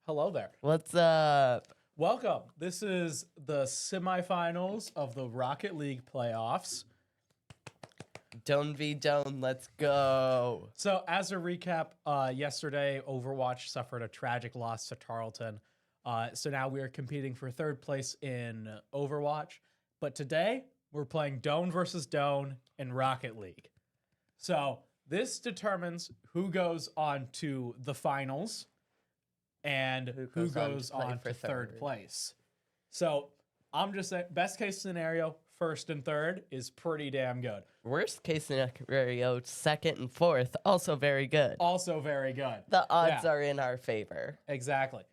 Hello there. What's up? Welcome. This is the semifinals of the Rocket League playoffs. Doane v. Doane, let's go. So, as a recap, yesterday Overwatch suffered a tragic loss to Tarleton. So now we are competing for third place in Overwatch. But today we're playing Doane versus Doane in Rocket League. So this determines who goes on to the finals and who goes on to third place. So I'm just saying, best case scenario, first and third is pretty damn good. Worst case scenario, second and fourth, also very good. Also very good. The odds are in our favor. Exactly.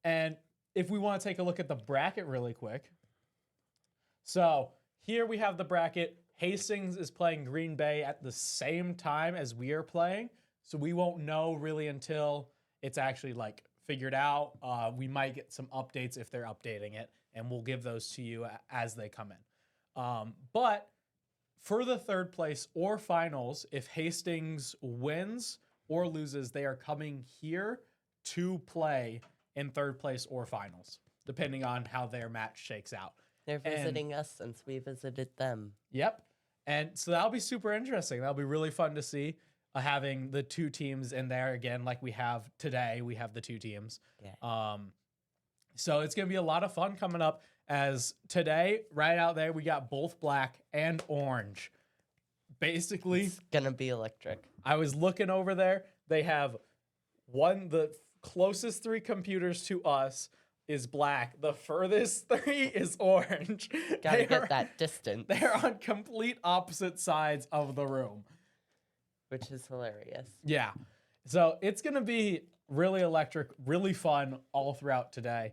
And if we want to take a look at the bracket really quick. So here we have the bracket. Hastings is playing Green Bay at the same time as we are playing. So we won't know really until it's actually like figured out. We might get some updates if they're updating it, and we'll give those to you as they come in. But for the third place or finals, if Hastings wins or loses, they are coming here to play in third place or finals, depending on how their match shakes out. They're visiting us since we visited them. Yep. And so that'll be super interesting. That'll be really fun to see, having the two teams in there again, like we have today. We have the two teams. Yeah. So it's going to be a lot of fun coming up, as today, right out there, we got both black and orange. Basically, It's going to be electric. I was looking over there. They have the closest three computers to us is black. The furthest three is orange. Gotta get that distance. They're on complete opposite sides of the room. Which is hilarious. Yeah. So it's going to be really electric, really fun all throughout today.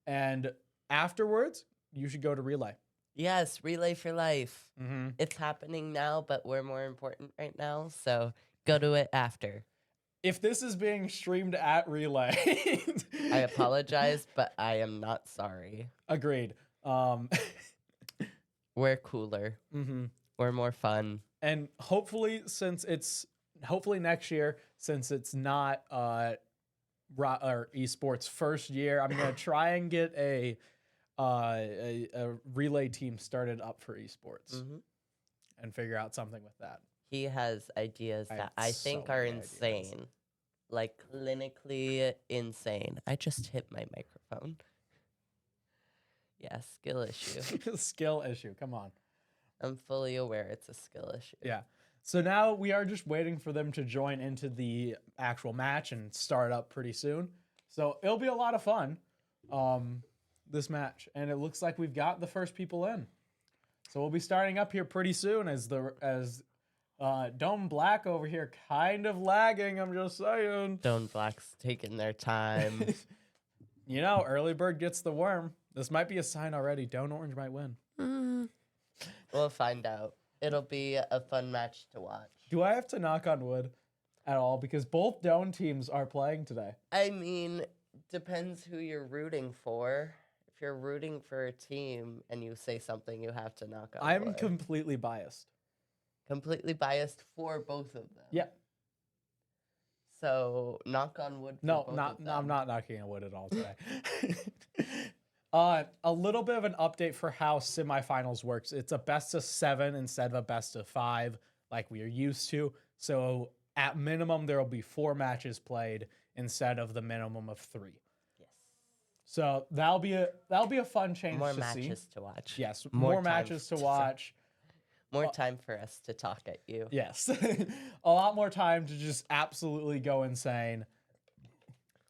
And afterwards, you should go to relay. Yes, Relay for Life. Mm-hmm. It's happening now, but we're more important right now, so go to it after. If this is being streamed at relay, I apologize, but I am not sorry. Agreed. We're cooler. Mm-hmm. We're more fun. And hopefully next year, since it's not or esports first year, I'm gonna try and get a relay team started up for esports and figure out something with that. He has ideas that I think are insane. Like clinically insane. I just hit my microphone. Yeah, skill issue. Skill issue. Come on. I'm fully aware it's a skill issue. Yeah. So now we are just waiting for them to join into the actual match and start up pretty soon. So it'll be a lot of fun, this match. And it looks like we've got the first people in. So we'll be starting up here pretty soon as Doane Black over here kind of lagging, I'm just saying. Doane Black's taking their time. You know, early bird gets the worm. This might be a sign already. Doane Orange might win. We'll find out. It'll be a fun match to watch. Do I have to knock on wood at all? Because both Doane teams are playing today. I mean, depends who you're rooting for. If you're rooting for a team and you say something, you have to knock on wood. I'm completely biased. Completely biased for both of them. Yeah. So knock on wood. For No, both not. of them. No, I'm not knocking on wood at all today. A little bit of an update for how semifinals works. It's a best of 7 instead of a best of 5, like we are used to. So at minimum, there will be 4 matches played instead of the minimum of 3. Yes. So that'll be a fun change. More to matches see. To watch. Yes, More more matches to watch. More time for us to talk at you. Yes. A lot more time to just absolutely go insane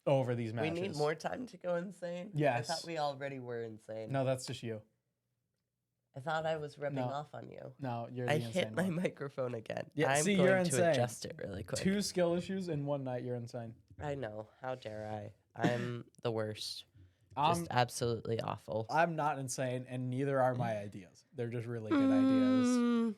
over these matches. We need more time to go insane? Yes. I thought we already were insane. No, that's just you. I thought I was rubbing off on you. No, you're the I insane hit my one. microphone again. Yeah, I'm see, going you're to insane. adjust it really quick. 2 skill issues in one night. You're insane. I know. How dare I? I'm the worst. Just absolutely awful. I'm not insane, and neither are my ideas. They're just really good ideas.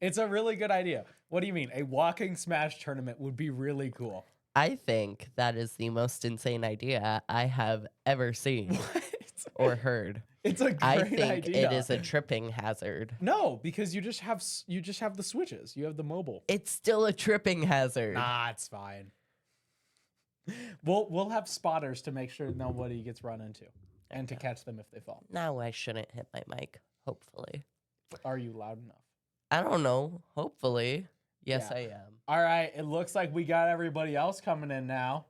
It's a really good idea. What do you mean? A walking Smash tournament would be really cool. I think that is the most insane idea I have ever seen or heard. It's a great I think idea. it is a tripping hazard. No, because you just have the switches. You have the mobile. It's still a tripping hazard. Nah, it's fine. We'll have spotters to make sure nobody gets run into and to catch them if they fall. Now I shouldn't hit my mic, hopefully. Are you loud enough? I don't know. Hopefully. Yes, Yeah. I am. All right, it looks like we got everybody else coming in now.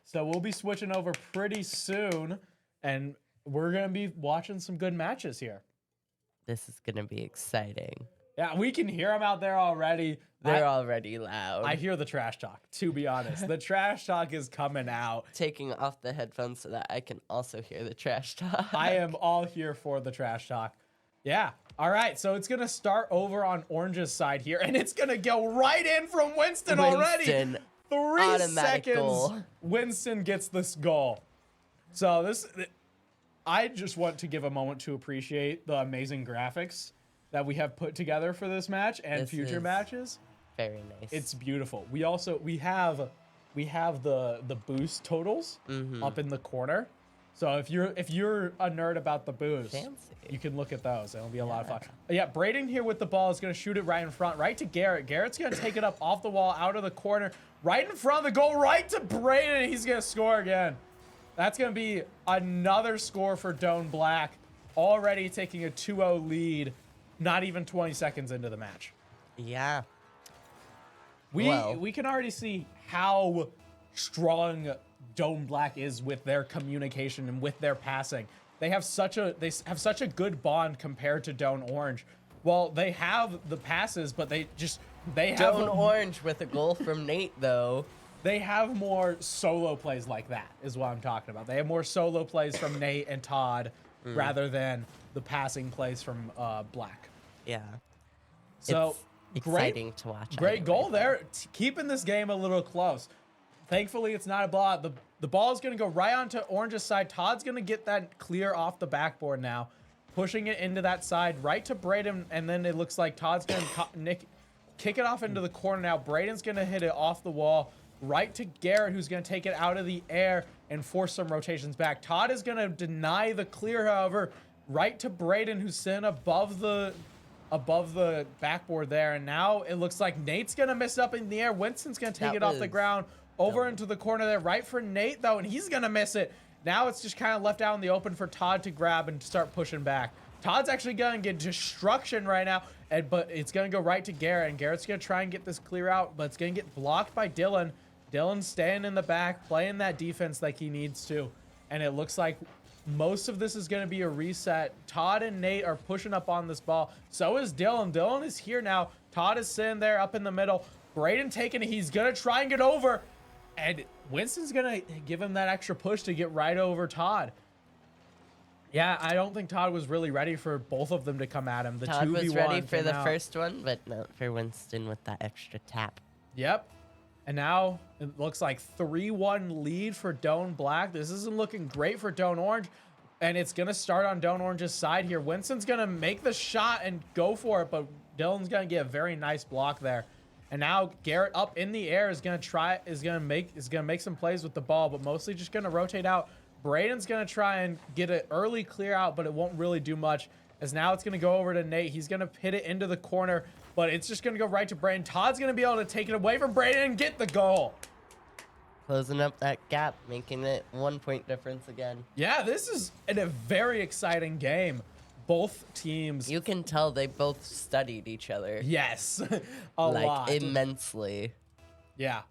So we'll be switching over pretty soon, and we're going to be watching some good matches here. This is going to be exciting. Yeah, we can hear them out there already. They're already loud. I hear the trash talk, to be honest. The trash talk is coming out. Taking off the headphones so that I can also hear the trash talk. I am all here for the trash talk. Yeah. All right, so it's going to start over on Orange's side here, and it's going to go right in from Winston already. 3 automatic seconds, goal. Winston gets this goal. So I just want to give a moment to appreciate the amazing graphics that we have put together for this match and future matches. Very nice. It's beautiful. We have the boost totals up in the corner. So if you're a nerd about the boost, Fancy. you can look at those. It'll be a lot of fun. Yeah, Braden here with the ball is going to shoot it right in front, right to Garrett. Garrett's going to take it up off the wall, out of the corner, right in front of the goal, right to Braden, and he's going to score again. That's going to be another score for Doane Black, already taking a 2-0 lead, not even 20 seconds into the match. Yeah. We can already see how strong Doane Black is with their communication and with their passing. They have such a good bond compared to Doane Orange. Well, they have the passes, but they have Doane Orange with a goal from Nate though. They have more solo plays like that is what I'm talking about. They have more solo plays from Nate and Todd rather than the passing plays from Black. Yeah. So it's exciting to watch. Great goal there, keeping this game a little close. Thankfully, it's not a blowout. The ball is going to go right onto Orange's side. Todd's going to get that clear off the backboard now, pushing it into that side, right to Braden, and then it looks like Todd's going to kick it off into the corner now. Braden's going to hit it off the wall, right to Garrett, who's going to take it out of the air and force some rotations back. Todd is going to deny the clear, however, right to Braden, who's sitting above the backboard there, and now it looks like Nate's going to miss up in the air. Winston's going to take it off the ground. Over into the corner there, right for Nate, though, and he's going to miss it. Now it's just kind of left out in the open for Todd to grab and start pushing back. Todd's actually going to get destruction right now, but it's going to go right to Garrett, and Garrett's going to try and get this clear out, but it's going to get blocked by Dylan. Dylan's staying in the back, playing that defense like he needs to, and it looks like most of this is going to be a reset. Todd and Nate are pushing up on this ball. So is Dylan. Dylan is here now. Todd is sitting there up in the middle. Braden taking it. He's going to try and get over. And Winston's going to give him that extra push to get right over Todd. Yeah, I don't think Todd was really ready for both of them to come at him. Todd was ready for the first one, but not for Winston with that extra tap. Yep. And now it looks like 3-1 lead for Doane Black. This isn't looking great for Doane Orange. And it's going to start on Doane Orange's side here. Winston's going to make the shot and go for it, but Dylan's going to get a very nice block there. And now Garrett up in the air is going to make some plays with the ball, but mostly just going to rotate out. Braden's going to try and get an early clear out, but it won't really do much, as now it's going to go over to Nate. He's going to hit it into the corner, but it's just going to go right to Braden. Todd's going to be able to take it away from Braden and get the goal. Closing up that gap, making it 1 point difference again. Yeah, this is a very exciting game. Both teams. You can tell they both studied each other. Yes, a lot. Immensely. Yeah.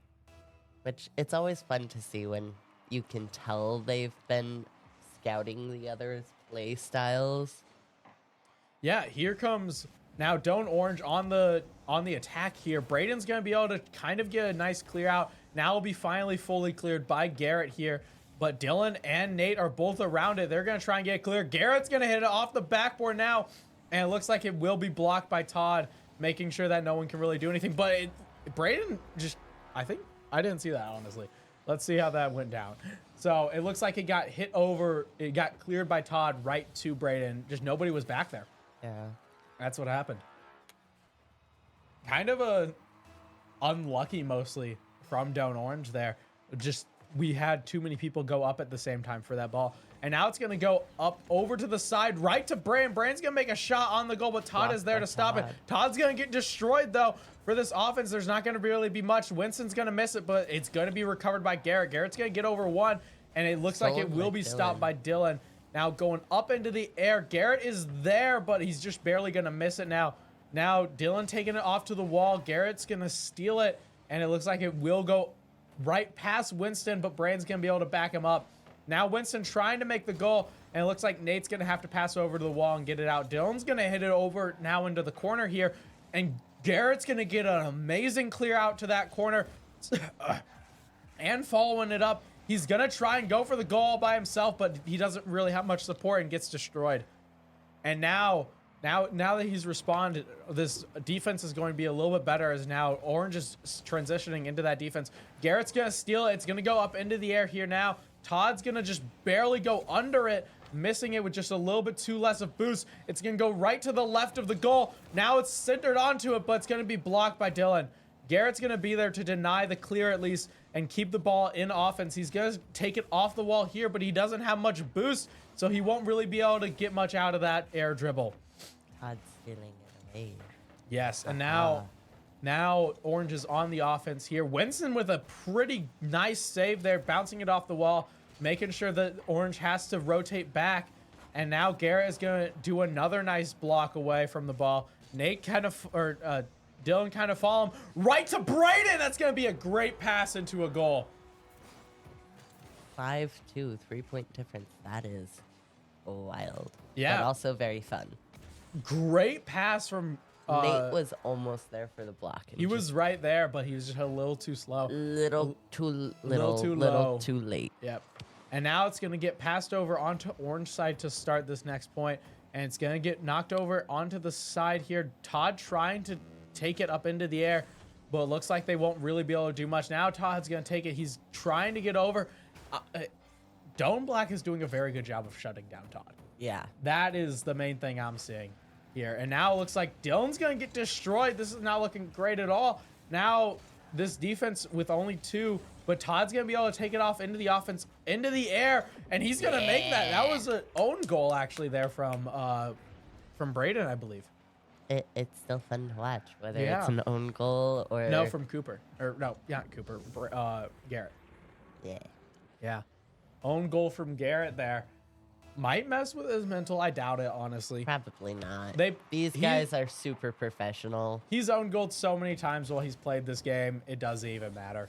Which it's always fun to see when you can tell they've been scouting the other's play styles. Yeah, here comes now Doane Orange on the attack here. Braden's going to be able to kind of get a nice clear out. Now will be finally fully cleared by Garrett here. But Dylan and Nate are both around it. They're going to try and get clear. Garrett's going to hit it off the backboard now. And it looks like it will be blocked by Todd, making sure that no one can really do anything. But Braden just, I didn't see that, honestly. Let's see how that went down. So it looks like it got hit over. It got cleared by Todd right to Braden. Just nobody was back there. Yeah. That's what happened. Kind of unlucky mostly from Doane Orange there. Just we had too many people go up at the same time for that ball. And now it's going to go up over to the side, right to Bran. Bran's going to make a shot on the goal, but Todd Blocked is there by to stop it. Todd. Todd's going to get destroyed, though. For this offense, there's not going to really be much. Winston's going to miss it, but it's going to be recovered by Garrett. Garrett's going to get over one, and it looks like it will be stopped by Dylan. Now going up into the air. Garrett is there, but he's just barely going to miss it now. Now Dylan taking it off to the wall. Garrett's going to steal it, and it looks like it will go right past Winston, but Bran's going to be able to back him up. Now Winston trying to make the goal, and it looks like Nate's going to have to pass over to the wall and get it out. Dylan's going to hit it over now into the corner here, and Garrett's going to get an amazing clear out to that corner and following it up. He's going to try and go for the goal by himself, but he doesn't really have much support and gets destroyed. And now that he's responded, this defense is going to be a little bit better as now Orange is transitioning into that defense. Garrett's going to steal it. It's going to go up into the air here now. Todd's going to just barely go under it, missing it with just a little bit too less of boost. It's going to go right to the left of the goal. Now it's centered onto it, but it's going to be blocked by Dylan. Garrett's going to be there to deny the clear at least and keep the ball in offense. He's going to take it off the wall here, but he doesn't have much boost, so he won't really be able to get much out of that air dribble. Todd stealing it away. Yes, and now Orange is on the offense here. Winston with a pretty nice save there, bouncing it off the wall, making sure that Orange has to rotate back. And now Garrett is going to do another nice block away from the ball. Nate kind of, or Dylan kind of follow him right to Brayden. That's going to be a great pass into a goal. 5-2, 3-point difference. That is wild. Yeah. But also very fun. Great pass from Nate was almost there for the block. And he was right there, but he was just a little too slow. Little too late. Yep. And now it's going to get passed over onto Orange side to start this next point, and it's going to get knocked over onto the side here. Todd trying to take it up into the air, but it looks like they won't really be able to do much. Now Todd's going to take it. He's trying to get over. Doane Black is doing a very good job of shutting down Todd. Yeah. That is the main thing I'm seeing here. And now it looks like Dylan's going to get destroyed. This is not looking great at all. Now this defense with only 2, but Todd's going to be able to take it off into the offense, into the air, and he's going to make that. That was an own goal actually there from Brayden, I believe. It's still fun to watch, whether it's an own goal or... No, from Cooper. Or no, not Cooper. Garrett. Yeah. Yeah. Own goal from Garrett there. Might mess with his mental. I doubt it, honestly. Probably not. These guys are super professional. He's owned goal so many times while he's played this game, it doesn't even matter.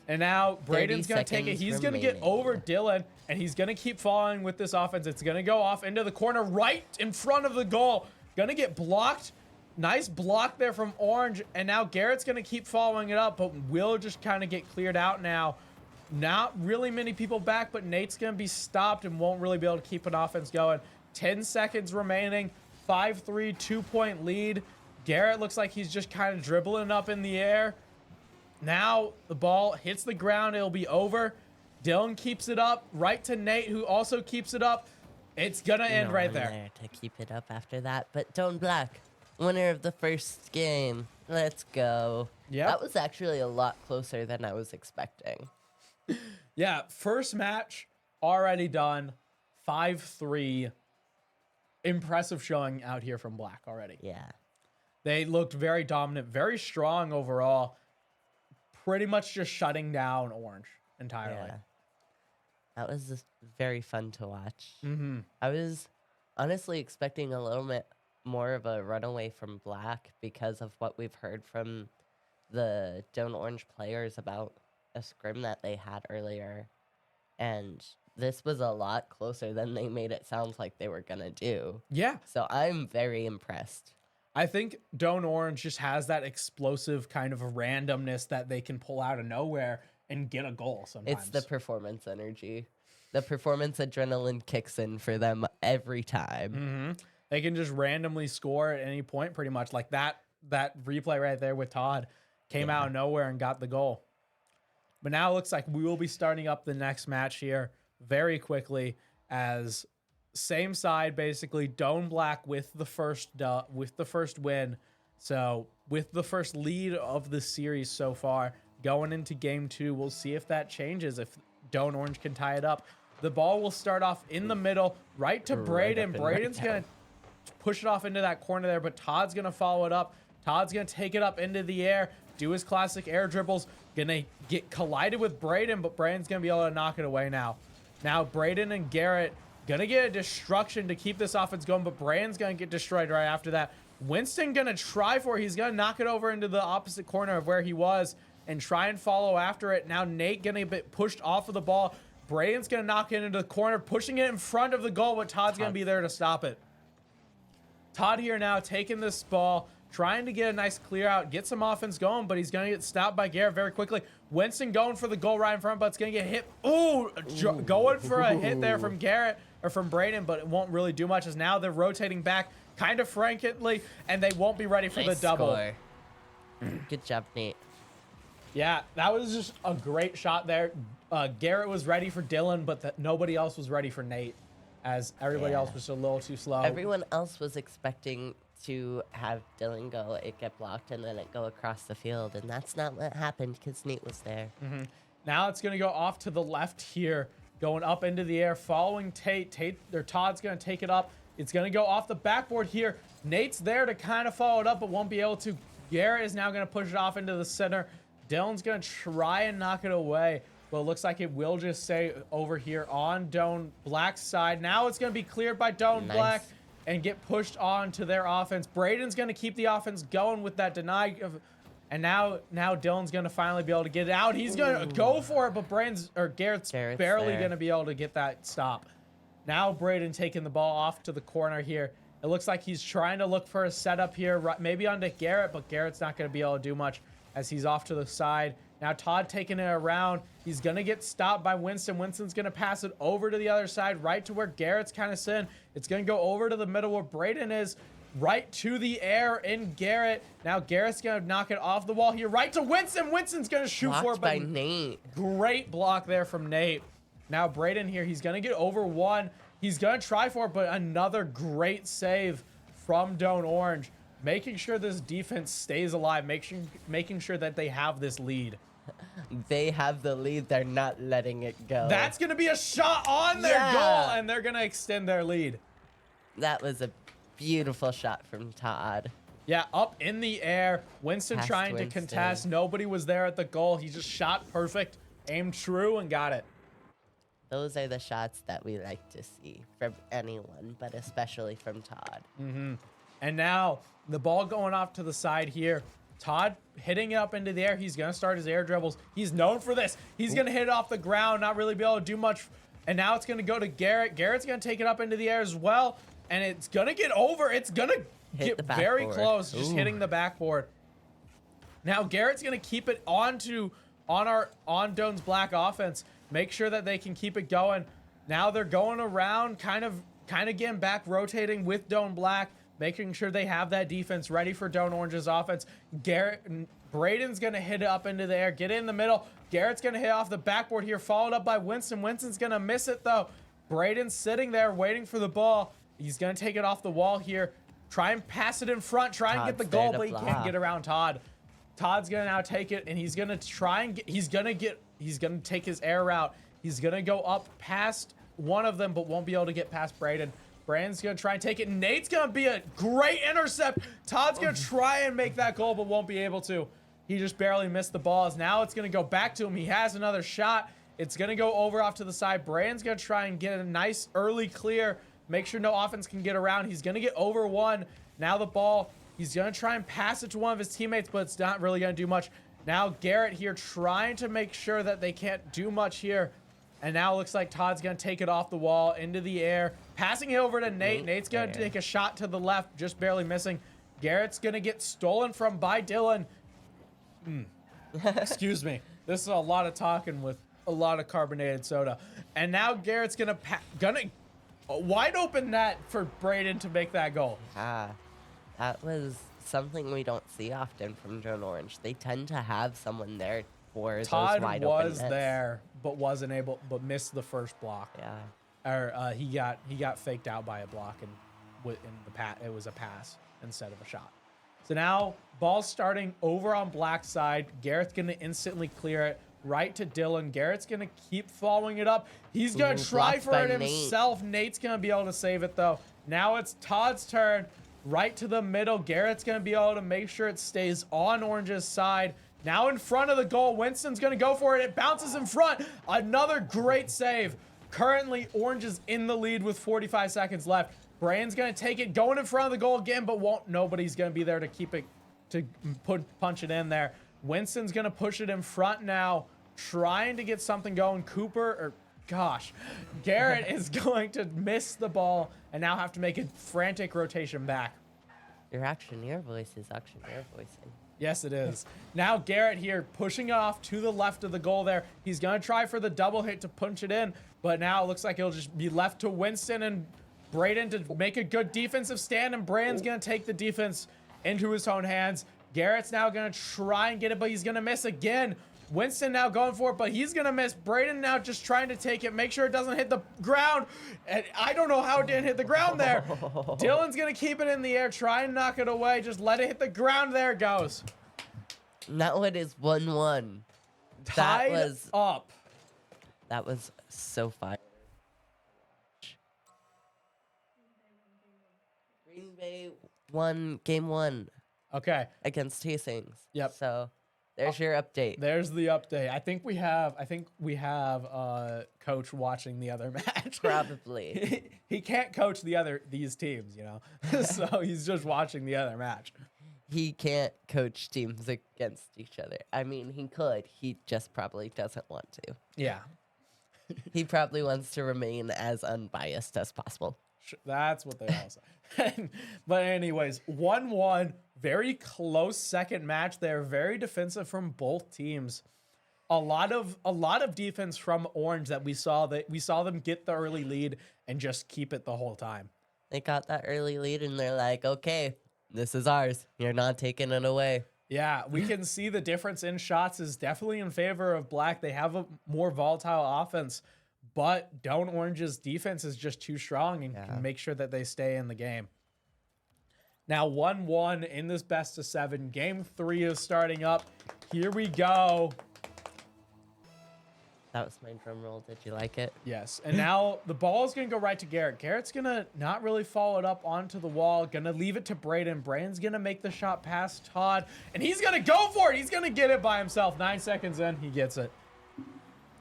And now Brayden's going to take it. He's going to get over Dylan, and he's going to keep following with this offense. It's going to go off into the corner right in front of the goal. Going to get blocked. Nice block there from Orange. And now Garrett's going to keep following it up, but will just kind of get cleared out now. Not really many people back, but Nate's going to be stopped and won't really be able to keep an offense going. 10 seconds remaining. 5-3, 2-point lead. Garrett looks like he's just kind of dribbling up in the air. Now the ball hits the ground. It'll be over. Dylan keeps it up right to Nate, who also keeps it up. It's going to end right there. To keep it up after that. But Doane Black, winner of the first game. Let's go. Yeah. That was actually a lot closer than I was expecting. Yeah, first match already done. 5-3. Impressive showing out here from Black already. Yeah. They looked very dominant, very strong overall. Pretty much just shutting down Orange entirely. Yeah. That was just very fun to watch. Mm-hmm. I was honestly expecting a little bit more of a runaway from Black because of what we've heard from the Doane Orange players about a scrim that they had earlier. And this was a lot closer than they made it sound like they were going to do. Yeah. So I'm very impressed. I think Doane Orange just has that explosive kind of randomness that they can pull out of nowhere and get a goal sometimes. It's the performance energy. The performance adrenaline kicks in for them every time. Mm-hmm. They can just randomly score at any point pretty much. Like that replay right there with Todd came out of nowhere and got the goal. But now it looks like we will be starting up the next match here very quickly as same side basically. Doane Black with the first win. So with the first lead of the series so far, going into game 2, we'll see if that changes. If Doane Orange can tie it up. The ball will start off in the middle, right to Right Braden. up and right Braden's down. going to push it off into that corner there, but Todd's going to follow it up. Todd's going to take it up into the air, do his classic air dribbles. Going to get collided with Braden, but Braden's going to be able to knock it away now. Now, Braden and Garrett going to get a destruction to keep this offense going, but Braden's going to get destroyed right after that. Winston going to try for it. He's going to knock it over into the opposite corner of where he was and try and follow after it. Now, Nate going to get pushed off of the ball. Braden's going to knock it into the corner, pushing it in front of the goal, but Todd's going to be there to stop it. Todd here now taking this ball, trying to get a nice clear out, get some offense going, but he's going to get stopped by Garrett very quickly. Winston going for the goal right in front, but it's going to get hit. Ooh, going for a hit there from Garrett or from Braden, but it won't really do much as now they're rotating back kind of frankly, and they won't be ready for the double. Score. Good job, Nate. Yeah, that was just a great shot there. Garrett was ready for Dylan, but nobody else was ready for Nate, as everybody else was a little too slow. Everyone else was expecting to have Dylan go, it get blocked, and then it go across the field, and that's not what happened because Nate was there. Now it's going to go off to the left here, going up into the air, following Tate. Todd's going to take it up. It's going to go off the backboard here. Nate's there to kind of follow it up, but won't be able to. Garrett is now going to push it off into the center. Dylan's going to try and knock it away, but it looks like it will just stay over here on Doane Black's side. Now it's going to be cleared by Doane Black and get pushed on to their offense. Braden's going to keep the offense going with that deny. And now Dylan's going to finally be able to get it out. He's going to go for it, but Garrett's barely going to be able to get that stop. Now Braden taking the ball off to the corner here. It looks like he's trying to look for a setup here, maybe onto Garrett, but Garrett's not going to be able to do much as he's off to the side. Now Todd taking it around. He's going to get stopped by Winston. Winston's going to pass it over to the other side, right to where Garrett's kind of sitting. It's going to go over to the middle where Braden is, right to the air in Garrett. Now Garrett's going to knock it off the wall here, right to Winston. Winston's going to shoot for it, by but Nate. Great block there from Nate. Now Braden here, he's going to get over one. He's going to try for it, but another great save from Doane Orange, making sure this defense stays alive, making sure that they have this lead. They have the lead. They're not letting it go. That's going to be a shot on their goal, and they're going to extend their lead. That was a beautiful shot from Todd. Yeah, up in the air. Winston trying to contest. Nobody was there at the goal. He just shot perfect, aimed true, and got it. Those are the shots that we like to see from anyone, but especially from Todd. And now the ball going off to the side here. Todd hitting it up into the air. He's going to start his air dribbles. He's known for this. He's going to hit it off the ground, not really be able to do much. And now it's going to go to Garrett. Garrett's going to take it up into the air as well. And it's going to get over. It's going to get very close, just hitting the backboard. Now Garrett's going to keep it on Doane's Black offense. Make sure that they can keep it going. Now they're going around, kind of getting back, rotating with Doane Black, making sure they have that defense ready for Doane Orange's offense. Braden's going to hit it up into the air, get in the middle. Garrett's going to hit off the backboard here, followed up by Winston. Winston's going to miss it, though. Braden's sitting there waiting for the ball. He's going to take it off the wall here. Try and pass it in front. Try and get the goal, but he can't get around Todd. Todd's going to now take it, and he's going to try and get... He's going to take his air route. He's going to go up past one of them, but won't be able to get past Braden. Braden's going to try and take it. Nate's going to be a great intercept. Todd's going to try and make that goal, but won't be able to. He just barely missed the balls. Now it's going to go back to him. He has another shot. It's going to go over off to the side. Braden's going to try and get a nice early clear. Make sure no offense can get around. He's going to get over one. Now the ball, he's going to try and pass it to one of his teammates, but it's not really going to do much. Now Garrett here trying to make sure that they can't do much here. And now it looks like Todd's going to take it off the wall into the air. Passing it over to Nate. Nate's going to take a shot to the left, just barely missing. Garrett's going to get stolen from by Dylan. Excuse me. This is a lot of talking with a lot of carbonated soda. And now Garrett's going to wide open net for Braden to make that goal. That was something we don't see often from Doane Orange. They tend to have someone there for those wide open nets. Todd was there, but missed the first block. Yeah. Or he got faked out by a block, and it was a pass instead of a shot. So now ball's starting over on Black's side. Garrett's gonna instantly clear it. right to Dylan. Garrett's going to keep following it up. He's going to try blocked for by it Nate. himself. Nate's going to be able to save it, though. Now it's Todd's turn. Right to the middle. Garrett's going to be able to make sure it stays on Orange's side. Now in front of the goal. Winston's going to go for it. It bounces in front. Another great save. Currently, Orange is in the lead with 45 seconds left. Brand's going to take it, going in front of the goal again, but nobody's going to be there to keep it, to punch it in there. Winston's going to push it in front now, trying to get something going. Garrett is going to miss the ball and now have to make a frantic rotation back. Your actioneer voice is actioneer voicing. Yes, it is. Now Garrett here pushing it off to the left of the goal there. He's going to try for the double hit to punch it in, but now it looks like it'll just be left to Winston and Braden to make a good defensive stand, and Brand's going to take the defense into his own hands. Garrett's now going to try and get it, but he's going to miss again. Winston now going for it, but he's going to miss. Braden now just trying to take it, make sure it doesn't hit the ground. And I don't know how it didn't hit the ground there. Dylan's going to keep it in the air, try and knock it away. Just let it hit the ground. There it goes. Now it is 1-1. Tied up. That was so fire. Green Bay won game 1 against Hastings. Yep. So there's your update. There's the update. I think we have coach watching the other match. Probably. He can't coach these teams, you know. So he's just watching the other match. He can't coach teams against each other. I mean, he could. He just probably doesn't want to. Yeah. He probably wants to remain as unbiased as possible. That's what they all say. But anyways, 1-1, very close second match there. Very defensive from both teams. A lot of defense from Orange that we saw them get the early lead and just keep it the whole time. They got that early lead and they're like, okay, this is ours. You're not taking it away. Yeah, we can see the difference in shots is definitely in favor of Black. They have a more volatile offense, but Doane Orange's defense is just too strong and can make sure that they stay in the game. Now 1-1 in this best of 7. Game 3 is starting up. Here we go. That was my drum roll. Did you like it? Yes. And now the ball is going to go right to Garrett. Garrett's going to not really follow it up onto the wall. Going to leave it to Braden. Braden's going to make the shot past Todd. And he's going to go for it. He's going to get it by himself. 9 seconds in, he gets it.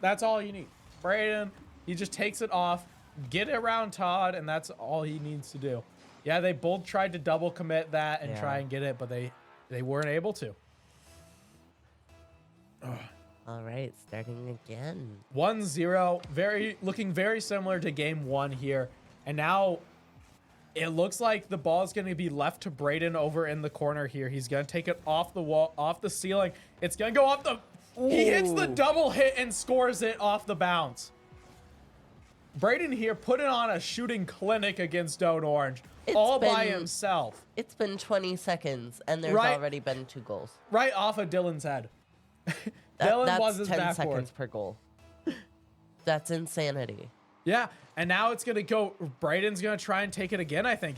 That's all you need. Braden, he just takes it off, get it around Todd, and that's all he needs to do. Yeah, they both tried to double commit that and try and get it, but they weren't able to. All right, starting again. 1-0, looking very similar to game 1 here. And now it looks like the ball is going to be left to Braden over in the corner here. He's going to take it off the wall, off the ceiling. It's going to go off the... Ooh. He hits the double hit and scores it off the bounce. Braden here putting on a shooting clinic against Doane Orange by himself. It's been 20 seconds, and there's already been 2 goals. Right off of Dylan's head. Dylan was his 10 backboard. seconds per goal. That's insanity. Yeah, and now it's going to go... Braden's going to try and take it again, I think.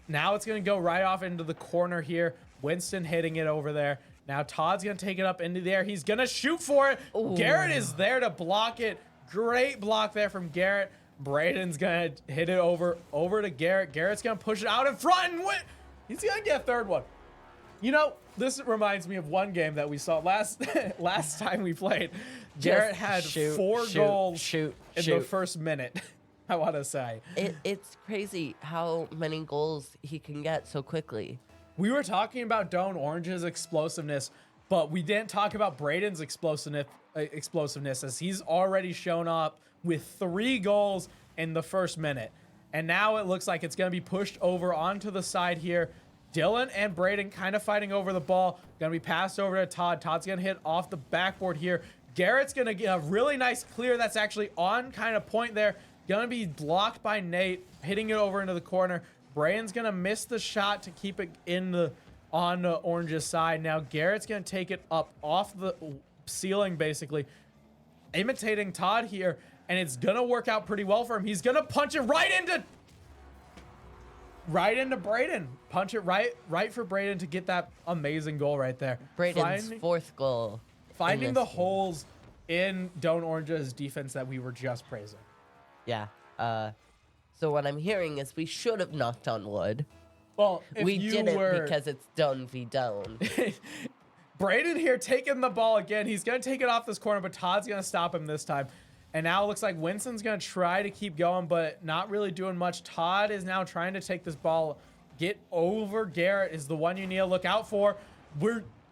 Now it's going to go right off into the corner here. Winston hitting it over there. Now Todd's going to take it up into the air. He's going to shoot for it. Ooh. Garrett is there to block it. Great block there from Garrett. Braden's going to hit it over to Garrett. Garrett's going to push it out in front and win. He's going to get a third one. You know, this reminds me of one game that we saw last time we played. Garrett had 4 goals in the first minute, I want to say. It's crazy how many goals he can get so quickly. We were talking about Doane Orange's explosiveness, but we didn't talk about Braden's explosiveness as he's already shown up with 3 goals in the first minute. And now it looks like it's going to be pushed over onto the side here. Dylan and Braden kind of fighting over the ball. Going to be passed over to Todd. Todd's going to hit off the backboard here. Garrett's going to get a really nice clear that's actually on kind of point there. Going to be blocked by Nate, hitting it over into the corner. Braden's going to miss the shot to keep it on the Orange's side. Now Garrett's going to take it up off the ceiling, basically, imitating Todd here, and it's going to work out pretty well for him. He's going to punch it right into Braden. Punch it right for Braden to get that amazing goal right there. Braden's 4th goal. finding this the game. holes in Doane Orange's defense that we were just praising. Yeah. So what I'm hearing is we should have knocked on wood. Well, if We you didn't were because it's Doane v. Doane. Braden here taking the ball again. He's going to take it off this corner, but Todd's going to stop him this time. And now it looks like Winston's going to try to keep going, but not really doing much. Todd is now trying to take this ball. Get over Garrett is the one you need to look out for.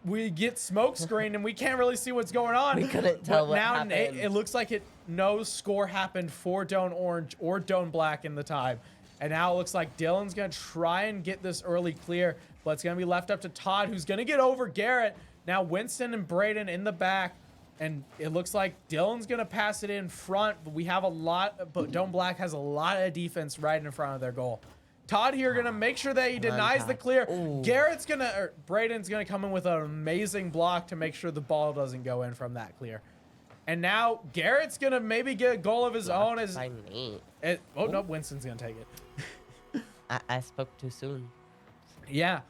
We get smoke screened and we can't really see what's going on. We couldn't tell But what now happened. it looks like no score happened for Doane Orange or Doane Black in the time. And now it looks like Dylan's going to try and get this early clear, but it's going to be left up to Todd, who's going to get over Garrett. Now Winston and Braden in the back, and it looks like Dylan's going to pass it in front, but but Doane Black has a lot of defense right in front of their goal. Todd here going to make sure that he denies the clear. Ooh. Braden's going to come in with an amazing block to make sure the ball doesn't go in from that clear. And now Garrett's going to maybe get a goal of his own. No, Winston's going to take it. I spoke too soon. Yeah,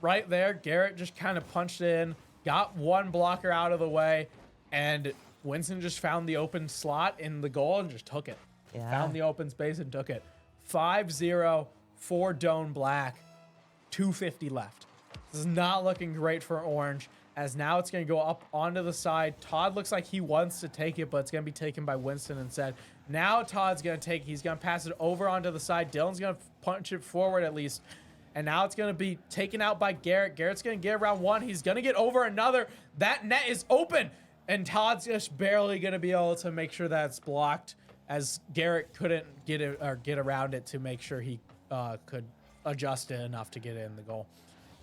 right there. Garrett just kind of punched in, got one blocker out of the way, and Winston just found the open slot in the goal and just took it. Yeah. Found the open space and took it. 5-0 for Doane Black. 2:50 left. This is not looking great for Orange, as now it's going to go up onto the side. Todd looks like he wants to take it, but it's going to be taken by Winston instead. Now Todd's going to take it. He's going to pass it over onto the side. Dylan's going to punch it forward at least. And now it's going to be taken out by Garrett. Garrett's going to get around one. He's going to get over another. That net is open. And Todd's just barely going to be able to make sure that it's blocked, as Garrett couldn't get it or get around it to make sure he could adjust it enough to get it in the goal.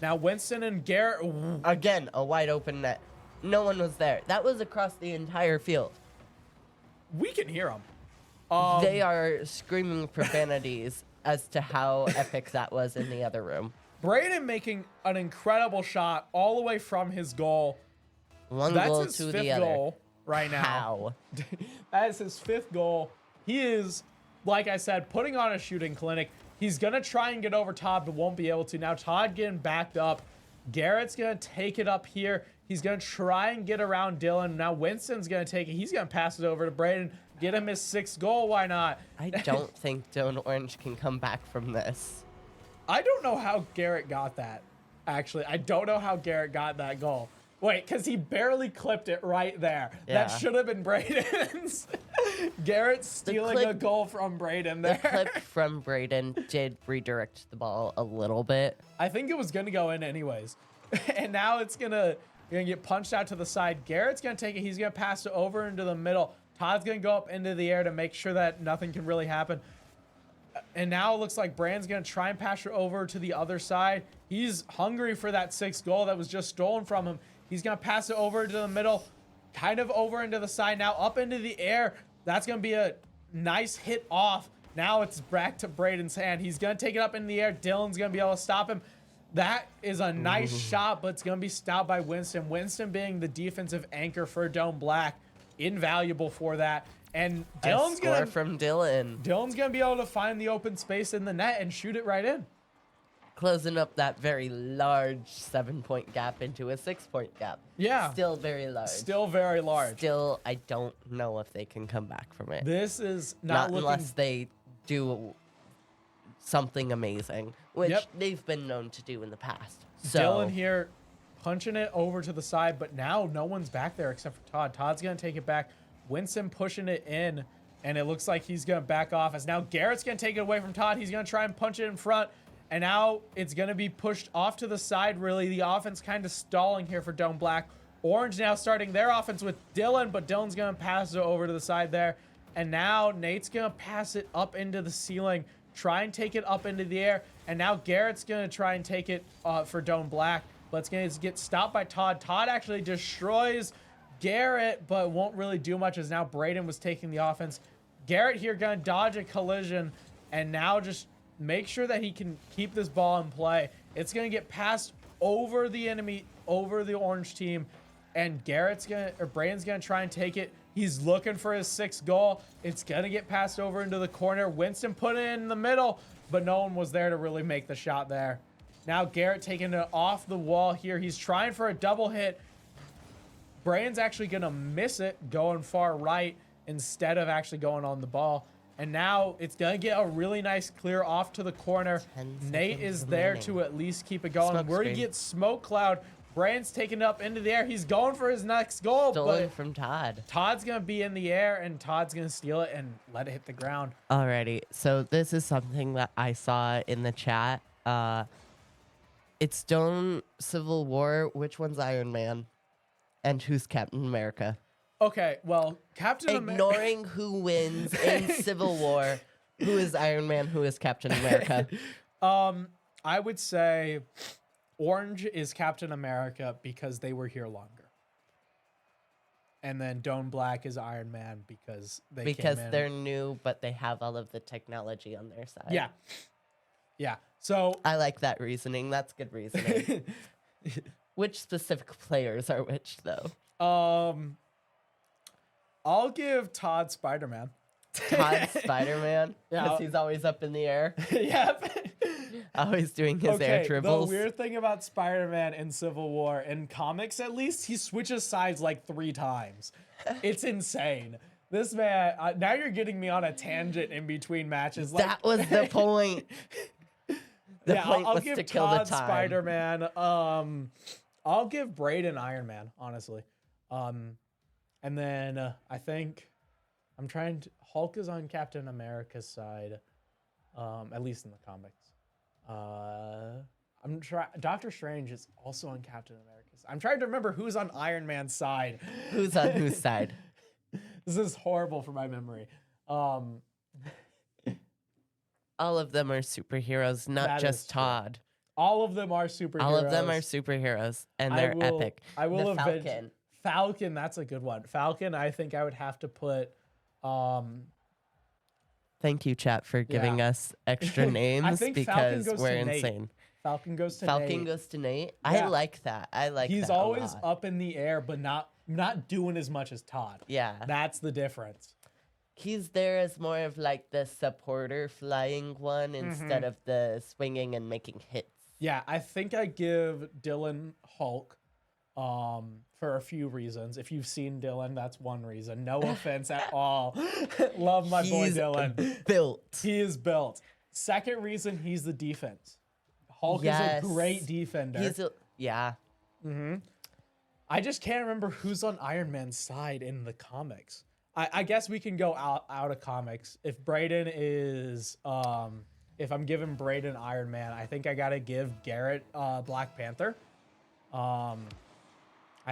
Now Winston and Garrett. Again, a wide open net. No one was there. That was across the entire field. We can hear them. They are screaming profanities as to how epic that was in the other room. Braden making an incredible shot all the way from his goal. One That's goal his to fifth the other. goal right now. How? That is his fifth goal. He is, like I said, putting on a shooting clinic. He's going to try and get over Todd, but won't be able to. Now Todd getting backed up. Garrett's going to take it up here. He's going to try and get around Dylan. Now Winston's going to take it. He's going to pass it over to Braden. Get him his sixth goal. Why not? I don't think Doane Orange can come back from this. I don't know how Garrett got that, actually. I don't know how Garrett got that goal. Wait, because he barely clipped it right there. Yeah. That should have been Braden's. Garrett stealing a goal from Braden The there. clip from Braden did redirect the ball a little bit. I think it was going to go in anyways. And now it's going to get punched out to the side. Garrett's going to take it. He's going to pass it over into the middle. Todd's going to go up into the air to make sure that nothing can really happen. And now it looks like Brand's going to try and pass it over to the other side. He's hungry for that sixth goal that was just stolen from him. He's going to pass it over to the middle, kind of over into the side, now up into the air. That's going to be a nice hit off. Now it's back to Braden's hand. He's going to take it up in the air. Dylan's going to be able to stop him. That is a nice shot, but it's going to be stopped by Winston. Winston being the defensive anchor for Doane Black. Invaluable for that. And Dylan's going to be able to find the open space in the net and shoot it right in. Closing up that very large 7-point gap into a 6-point gap. Yeah. Still very large. Still very large. Still, I don't know if they can come back from it. This is Not looking... unless they do something amazing, which they've been known to do in the past. So, Dylan here punching it over to the side, but now no one's back there except for Todd. Todd's going to take it back. Winston pushing it in, and it looks like he's going to back off, as now Garrett's going to take it away from Todd. He's going to try and punch it in front, and now it's going to be pushed off to the side, really. The offense kind of stalling here for Doane Black. Orange now starting their offense with Dylan, but Dylan's going to pass it over to the side there. And now Nate's going to pass it up into the ceiling, try and take it up into the air. And now Garrett's going to try and take it for Doane Black, but it's going to get stopped by Todd. Todd actually destroys Garrett, but won't really do much, as now Braden was taking the offense. Garrett here going to dodge a collision and now just make sure that he can keep this ball in play. It's going to get passed over the enemy, over the orange team, and Braden's going to try and take it. He's looking for his sixth goal. It's going to get passed over into the corner. Winston put it in the middle, but no one was there to really make the shot there. Now Garrett taking it off the wall here. He's trying for a double hit. Brand's actually going to miss it going far right instead of actually going on the ball. And now it's going to get a really nice clear off to the corner. 10 Nate seconds is there remaining. to at least keep it going. Smoke Where he screen. gets smoke cloud. Brand's taking it up into the air. He's going for his next goal, Stolen but from Todd. Todd's going to be in the air, and Todd's going to steal it and let it hit the ground. Alrighty, so this is something that I saw in the chat. It's Doane, Civil War. Which one's Iron Man? And who's Captain America? Okay, well, Captain America... Ignoring who wins in Civil War, who is Iron Man, who is Captain America? I would say Orange is Captain America because they were here longer. And then Doane Black is Iron Man because they came in. They're new, but they have all of the technology on their side. Yeah. Yeah. So I like that reasoning. That's good reasoning. Which specific players are which, though? I'll give Todd Spider-Man. Todd Spider-Man? Yeah. Because he's always up in the air. Yep. Always doing his air dribbles. The weird thing about Spider-Man in Civil War, in comics at least, he switches sides like 3 times. It's insane. This man, now you're getting me on a tangent in between matches. Like, That was the point. The point I'll was give to kill the Todd time. Spider-Man. I'll give Braden Iron Man, honestly. And then I think Hulk is on Captain America's side, at least in the comics. Doctor Strange is also on Captain America's. I'm trying to remember who's on Iron Man's side. Who's on whose side? This is horrible for my memory. All of them are superheroes, not That is just true. Todd. All of them are superheroes. All of them are superheroes, and they're epic. I will the avenge Falcon. Falcon. That's a good one. Falcon. I think I would have to put. Thank you, chat, for giving us extra names think Falcon because goes we're to Nate. insane. Falcon goes to Falcon Nate. goes to Nate. Yeah. I like that. I like He's that a always lot. up in the air, but not doing as much as Todd. Yeah. That's the difference. He's there as more of like the supporter flying one instead of the swinging and making hits. Yeah, I think I give Dylan Hulk for a few reasons. If you've seen Dylan, that's one reason. No offense at all. Love my boy Dylan. Built. He is built. Second reason, he's the defense. Hulk is a great defender. Yeah. I just can't remember who's on Iron Man's side in the comics. I guess we can go out of comics. If Braden is, if I'm giving Braden Iron Man, I think I gotta give Garrett Black Panther. I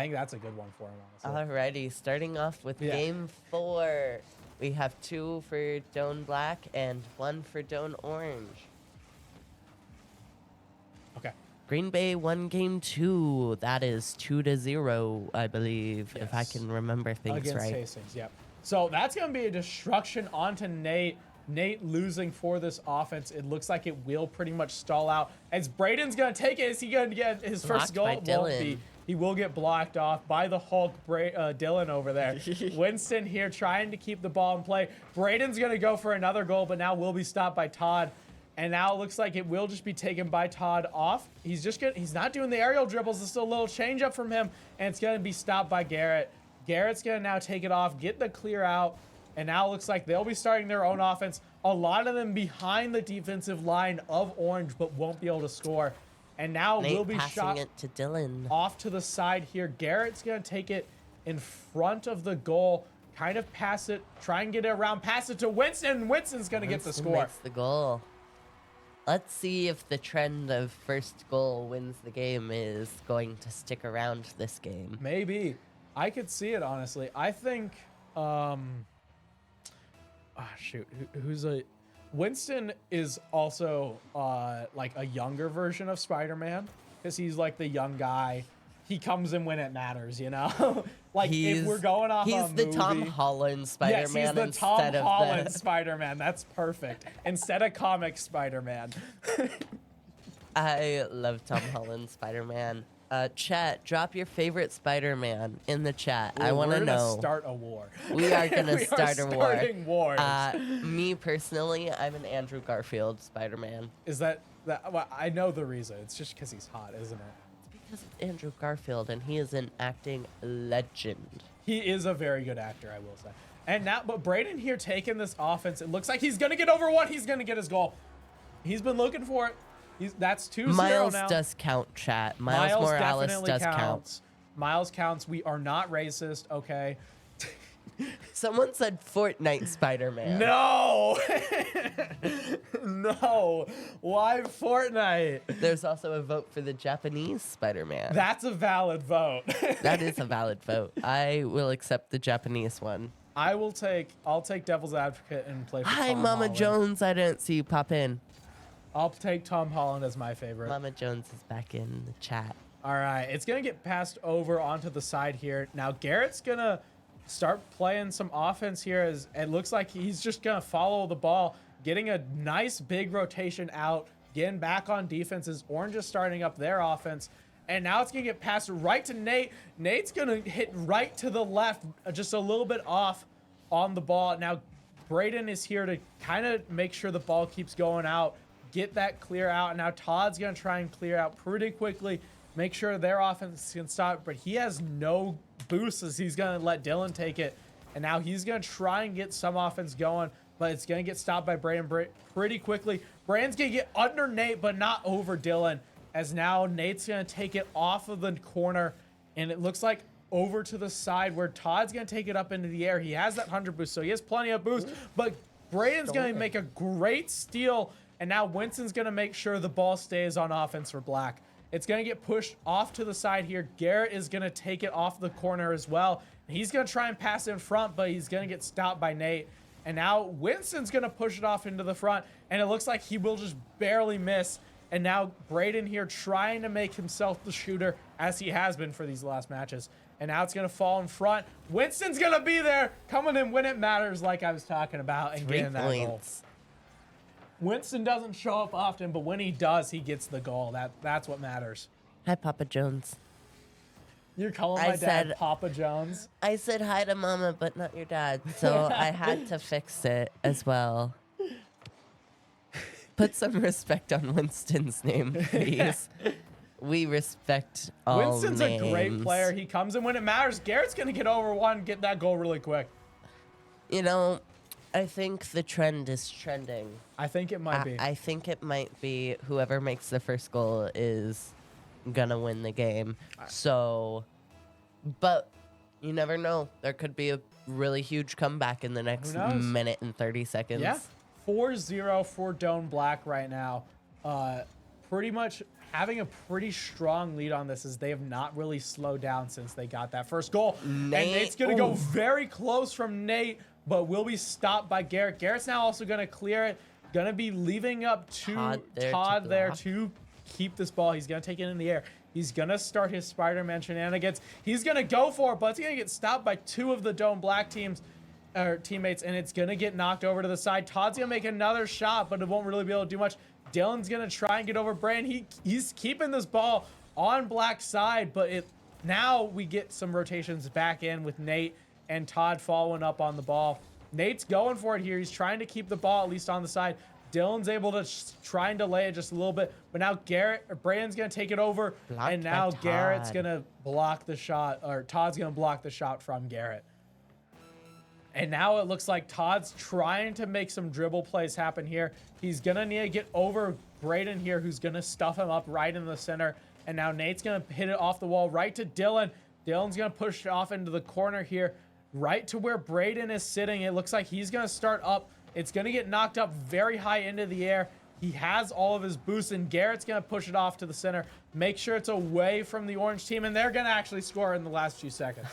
think that's a good one for him, honestly. Alrighty, starting off with game 4. We have 2 for Doane Black and 1 for Doane Orange. Okay. Green Bay won game 2. That is 2-0, I believe, if I Yes. can remember things Against right. Hastings, yep. So that's going to be a destruction onto Nate. Nate losing for this offense. It looks like it will pretty much stall out. As Braden's going to take it, is he going to get his first goal? Blocked by Won't Dylan. be. He will get blocked off by the Hulk, Dylan over there. Winston here trying to keep the ball in play. Braden's going to go for another goal, but now will be stopped by Todd. And now it looks like it will just be taken by Todd off. He's not doing the aerial dribbles. It's a little change up from him, and it's going to be stopped by Garrett. Garrett's going to now take it off, get the clear out, and now it looks like they'll be starting their own offense. A lot of them behind the defensive line of Orange, but won't be able to score. And now Nate will be passing shot it to Dylan. off to the side here. Garrett's going to take it in front of the goal, kind of pass it, try and get it around, pass it to Winston. Winston's going to get the Winston score. makes the goal. Let's see if the trend of first goal wins the game is going to stick around this game. Maybe. I could see it, honestly. I think, Winston is also, like a younger version of Spider-Man, because he's like the young guy. He comes in when it matters, you know? Like, if we're going off He's a the movie, Tom Holland Spider-Man yes, he's the instead Tom of Holland the... Spider-Man. That's perfect. Instead of comic Spider-Man. I love Tom Holland Spider-Man. Chat, drop your favorite Spider-Man in the chat. I want to We're know. gonna start a war. We are going to start a war. Starting wars. Me personally, I'm an Andrew Garfield Spider-Man. Is that well, I know the reason. It's just because he's hot, isn't it? because of Andrew Garfield, and he is an acting legend. He is a very good actor, I will say. And now, but Braden here taking this offense, it looks like he's going to get over one. He's going to get his goal. He's been looking for it. That's 2-0 Miles now. does count, chat. Miles Morales definitely does count. counts. Miles counts. We are not racist, okay? Someone said Fortnite Spider-Man. No! No. Why Fortnite? There's also a vote for the Japanese Spider-Man. That's a valid vote. That is a valid vote. I will accept the Japanese one. I'll take devil's advocate and play for Hi, Tom Mama Holland. Jones. I didn't see you pop in. I'll take Tom Holland as my favorite. Mama Jones is back in the chat. All right, it's going to get passed over onto the side here. Now, Garrett's going to start playing some offense here as it looks like he's just going to follow the ball, getting a nice big rotation out, getting back on defenses. Orange is starting up their offense. And now it's going to get passed right to Nate. Nate's going to hit right to the left, just a little bit off on the ball. Now, Braden is here to kind of make sure the ball keeps going out, get that clear out. Now, Todd's going to try and clear out pretty quickly, make sure their offense can stop, but he has no boost as he's going to let Dylan take it. And now he's going to try and get some offense going, but it's going to get stopped by Braden pretty quickly. Braden's going to get under Nate, but not over Dylan, as now Nate's going to take it off of the corner, and it looks like over to the side where Todd's going to take it up into the air. He has that 100 boost, so he has plenty of boost, but Braden's going to make a great steal, and now Winston's going to make sure the ball stays on offense for Black. It's going to get pushed off to the side here. Garrett is going to take it off the corner as well. He's going to try and pass in front, but he's going to get stopped by Nate. And now Winston's going to push it off into the front, and it looks like he will just barely miss. And now Braden here trying to make himself the shooter, as he has been for these last matches. And now it's going to fall in front. Winston's going to be there, coming in when it matters, like I was talking about, and getting that goal. Winston doesn't show up often, but when he does, he gets the goal. That's what matters. Hi, Papa Jones. You're calling my dad Papa Jones? I said hi to Mama, but not your dad, so I had to fix it as well. Put some respect on Winston's name, please. We respect all Winston's names. a great player. He comes in when it matters. Garrett's going to get over one, get that goal really quick. You know, I think the trend is trending. I think it might be. I think it might be whoever makes the first goal is gonna win the game. So, but you never know. There could be a really huge comeback in the next minute and 30 seconds. Yeah, 4-0 for Doane Black right now. Pretty much having a pretty strong lead on this, as they have not really slowed down since they got that first goal. And Nate's gonna go very close from Nate, but will be stopped by Garrett. Garrett's now also gonna clear it. Gonna be leaving up to Todd there to keep this ball. He's gonna take it in the air. He's gonna start his Spider-Man shenanigans. He's gonna go for it, but it's gonna get stopped by two of the Doane Black teammates, and it's gonna get knocked over to the side. Todd's gonna make another shot, but it won't really be able to do much. Dylan's gonna try and get over Brandon. He's keeping this ball on Black's side, but now we get some rotations back in with Nate and Todd following up on the ball. Nate's going for it here. He's trying to keep the ball at least on the side. Dylan's able to try and delay it just a little bit, but now Brandon's going to take it over, and now Garrett's going to block the shot, or Todd's going to block the shot from Garrett. And now it looks like Todd's trying to make some dribble plays happen here. He's going to need to get over Braden here, who's going to stuff him up right in the center. And now Nate's going to hit it off the wall right to Dylan. Dylan's going to push it off into the corner here, right to where Braden is sitting. It looks like he's going to start up. It's going to get knocked up very high into the air. He has all of his boosts, and Garrett's going to push it off to the center. Make sure it's away from the orange team, and they're going to actually score in the last few seconds.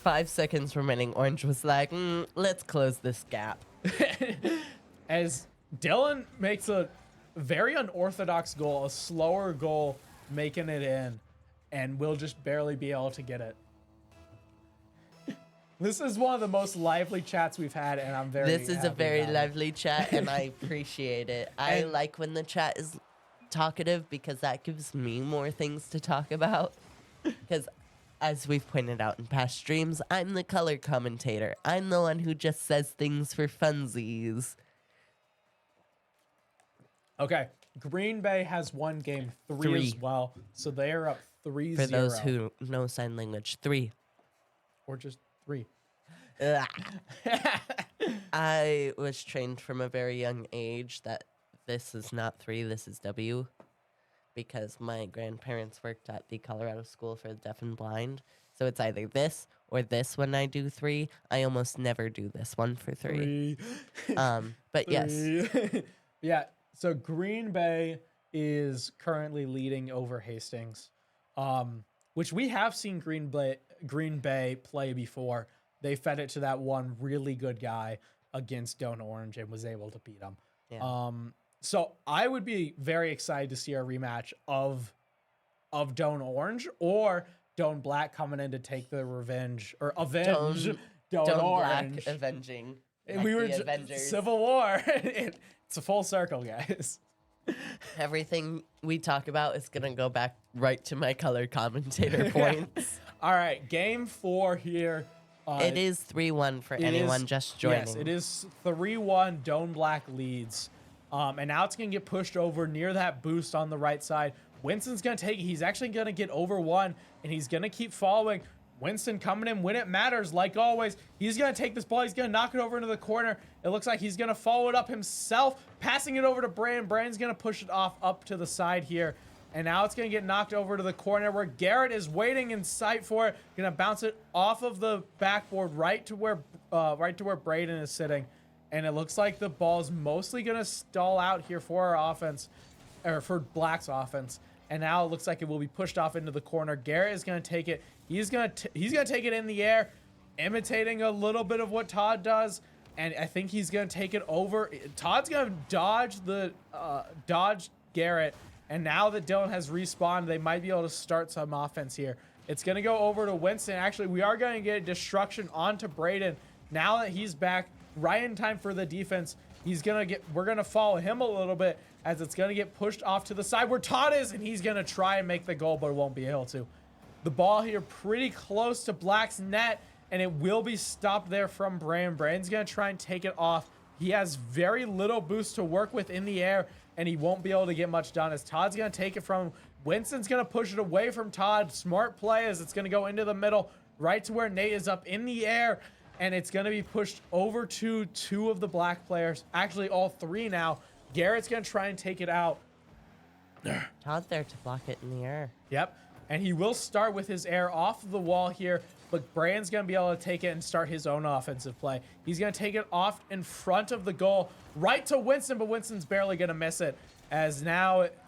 5 seconds remaining. Orange was like, let's close this gap. As Dylan makes a very unorthodox goal, a slower goal, making it in, and we'll just barely be able to get it. This is one of the most lively chats we've had, and I'm very This is a very lively chat, and I appreciate it. I like when the chat is talkative because that gives me more things to talk about. Because as we've pointed out in past streams, I'm the color commentator. I'm the one who just says things for funsies. Okay, Green Bay has won game three as well, so they are up 3-0. For those who know sign language, 3. Or just 3. Ugh. I was trained from a very young age that this is not 3, this is W, because my grandparents worked at the Colorado School for the Deaf and Blind. So it's either this or this when I do 3. I almost never do this one for 3. But yes. 3. Yeah, so Green Bay is currently leading over Hastings, which we have seen Green Bay play before. They fed it to that one really good guy against Doane Orange and was able to beat him. Yeah. So I would be very excited to see a rematch of Doane Orange or Doane Black coming in to take the revenge or avenge Doane Orange. Black avenging. And like we were the Avengers. Civil War. It's a full circle, guys. Everything we talk about is gonna go back right to my color commentator points. All right, game 4 here. It is 3-1 for anyone just joining. Yes, it is 3-1. Doane Black leads. And now it's going to get pushed over near that boost on the right side. Winston's going to take it. He's actually going to get over 1, and he's going to keep following. Winston coming in when it matters, like always. He's going to take this ball. He's going to knock it over into the corner. It looks like he's going to follow it up himself, passing it over to Brandon. Brandon's going to push it off up to the side here. And now it's going to get knocked over to the corner where Garrett is waiting in sight for it. Going to bounce it off of the backboard right to where Braden is sitting. And it looks like the ball's mostly going to stall out here for our offense, or for Black's offense. And now it looks like it will be pushed off into the corner. Garrett is going to take it. He's going to take it in the air, imitating a little bit of what Todd does. And I think he's going to take it over. Todd's going to dodge Garrett. And now that Dylan has respawned, they might be able to start some offense here. It's going to go over to Winston. Actually, we are going to get destruction onto Braden. Now that he's back, right in time for the defense, we're going to follow him a little bit as it's going to get pushed off to the side where Todd is, and he's going to try and make the goal, but won't be able to. The ball here pretty close to Black's net, and it will be stopped there from Brandon. Brandon's going to try and take it off. He has very little boost to work with in the air, and he won't be able to get much done as Todd's going to take it from him. Winston's going to push it away from Todd. Smart play as it's going to go into the middle, right to where Nate is up in the air, and it's going to be pushed over to 2 of the Black players. Actually, all 3 now. Garrett's going to try and take it out. Todd's there to block it in the air. Yep, and he will start with his air off of the wall here, but Brandon's going to be able to take it and start his own offensive play. He's going to take it off in front of the goal, right to Winston, but Winston's barely going to miss it, as now it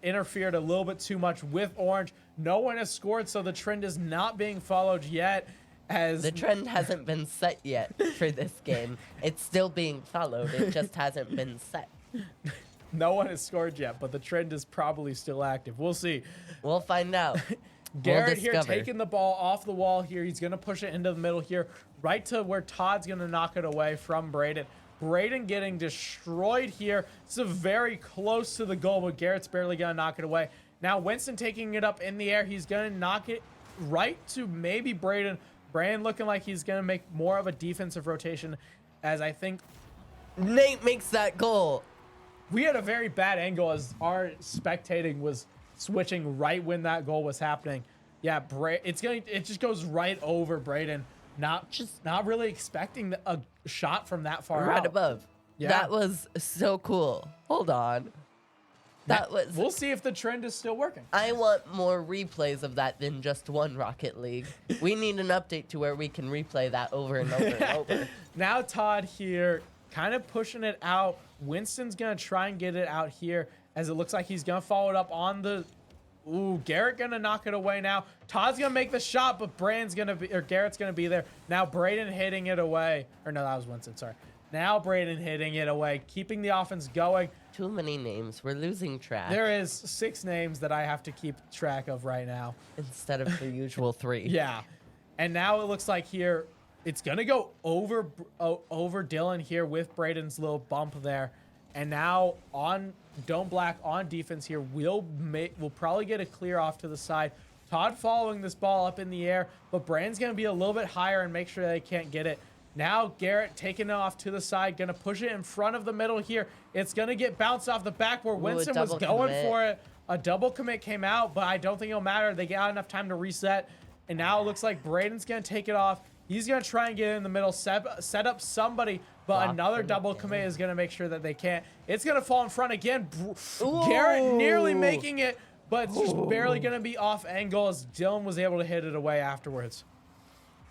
interfered a little bit too much with Orange. No one has scored, so the trend is not being followed yet. As the trend hasn't been set yet for this game. It's still being followed. It just hasn't been set. No one has scored yet, but the trend is probably still active. We'll see. We'll find out. Garrett here taking the ball off the wall here. He's going to push it into the middle here, right to where Todd's going to knock it away from Braden. Braden getting destroyed here. This is very close to the goal, but Garrett's barely going to knock it away. Now Winston taking it up in the air. He's going to knock it right to maybe Braden. Braden looking like he's going to make more of a defensive rotation, as I think Nate makes that goal. We had a very bad angle as our spectating was switching right when that goal was happening. Yeah, it just goes right over Braden. Not really expecting a shot from that far right out. above. Yeah. That was so cool. Hold on. We'll see if the trend is still working. I want more replays of that than just one Rocket League. We need an update to where we can replay that over and over and over. Now Todd here kind of pushing it out. Winston's going to try and get it out here as it looks like he's going to follow it up on the... Ooh, Garrett going to knock it away now. Todd's going to make the shot, but Garrett's going to be there. Now Braden hitting it away. Or no, that was Winston, sorry. Now Braden hitting it away, keeping the offense going. Too many names. We're losing track. There is 6 names that I have to keep track of right now. Instead of the usual 3. Yeah. And now it looks like here, it's going to go over Dylan here with Braden's little bump there. And now on Doane Black on defense here, we'll probably get a clear off to the side. Todd following this ball up in the air, but Brandon's going to be a little bit higher and make sure they can't get it. Now Garrett taking it off to the side, going to push it in front of the middle here. It's going to get bounced off the backboard. Winston was going for it, A double commit came out, but I don't think it'll matter. They got enough time to reset. And now it looks like Braden's going to take it off. He's going to try and get in the middle, set up somebody, but Block another them double again. commit is going to make sure that they can't. It's going to fall in front again. Garrett nearly Ooh. making it, but it's just barely going to be off angle as Dylan was able to hit it away afterwards.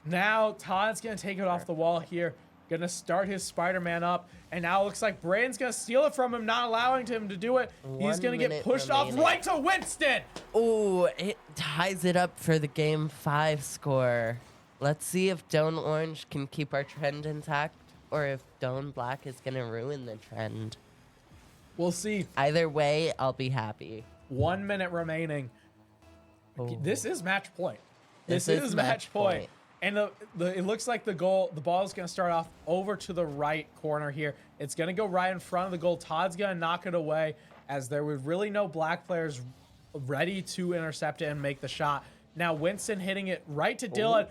Now Todd's going to take it off the wall here. Going to start his Spider-Man up. And now it looks like Braden's going to steal it from him, not allowing him to do it. He's 1 going to get minute pushed off remaining. right to Winston. Ooh, it ties it up for the game 5 score. Let's see if Doane Orange can keep our trend intact or if Doane Black is going to ruin the trend. We'll see. Either way, I'll be happy. 1 minute remaining. Oh. This is match point. This This is is match match point. point. And it looks like the ball is going to start off over to the right corner here. It's going to go right in front of the goal. Todd's going to knock it away as there were really no black players ready to intercept it and make the shot. Now Winston hitting it right to Dylan.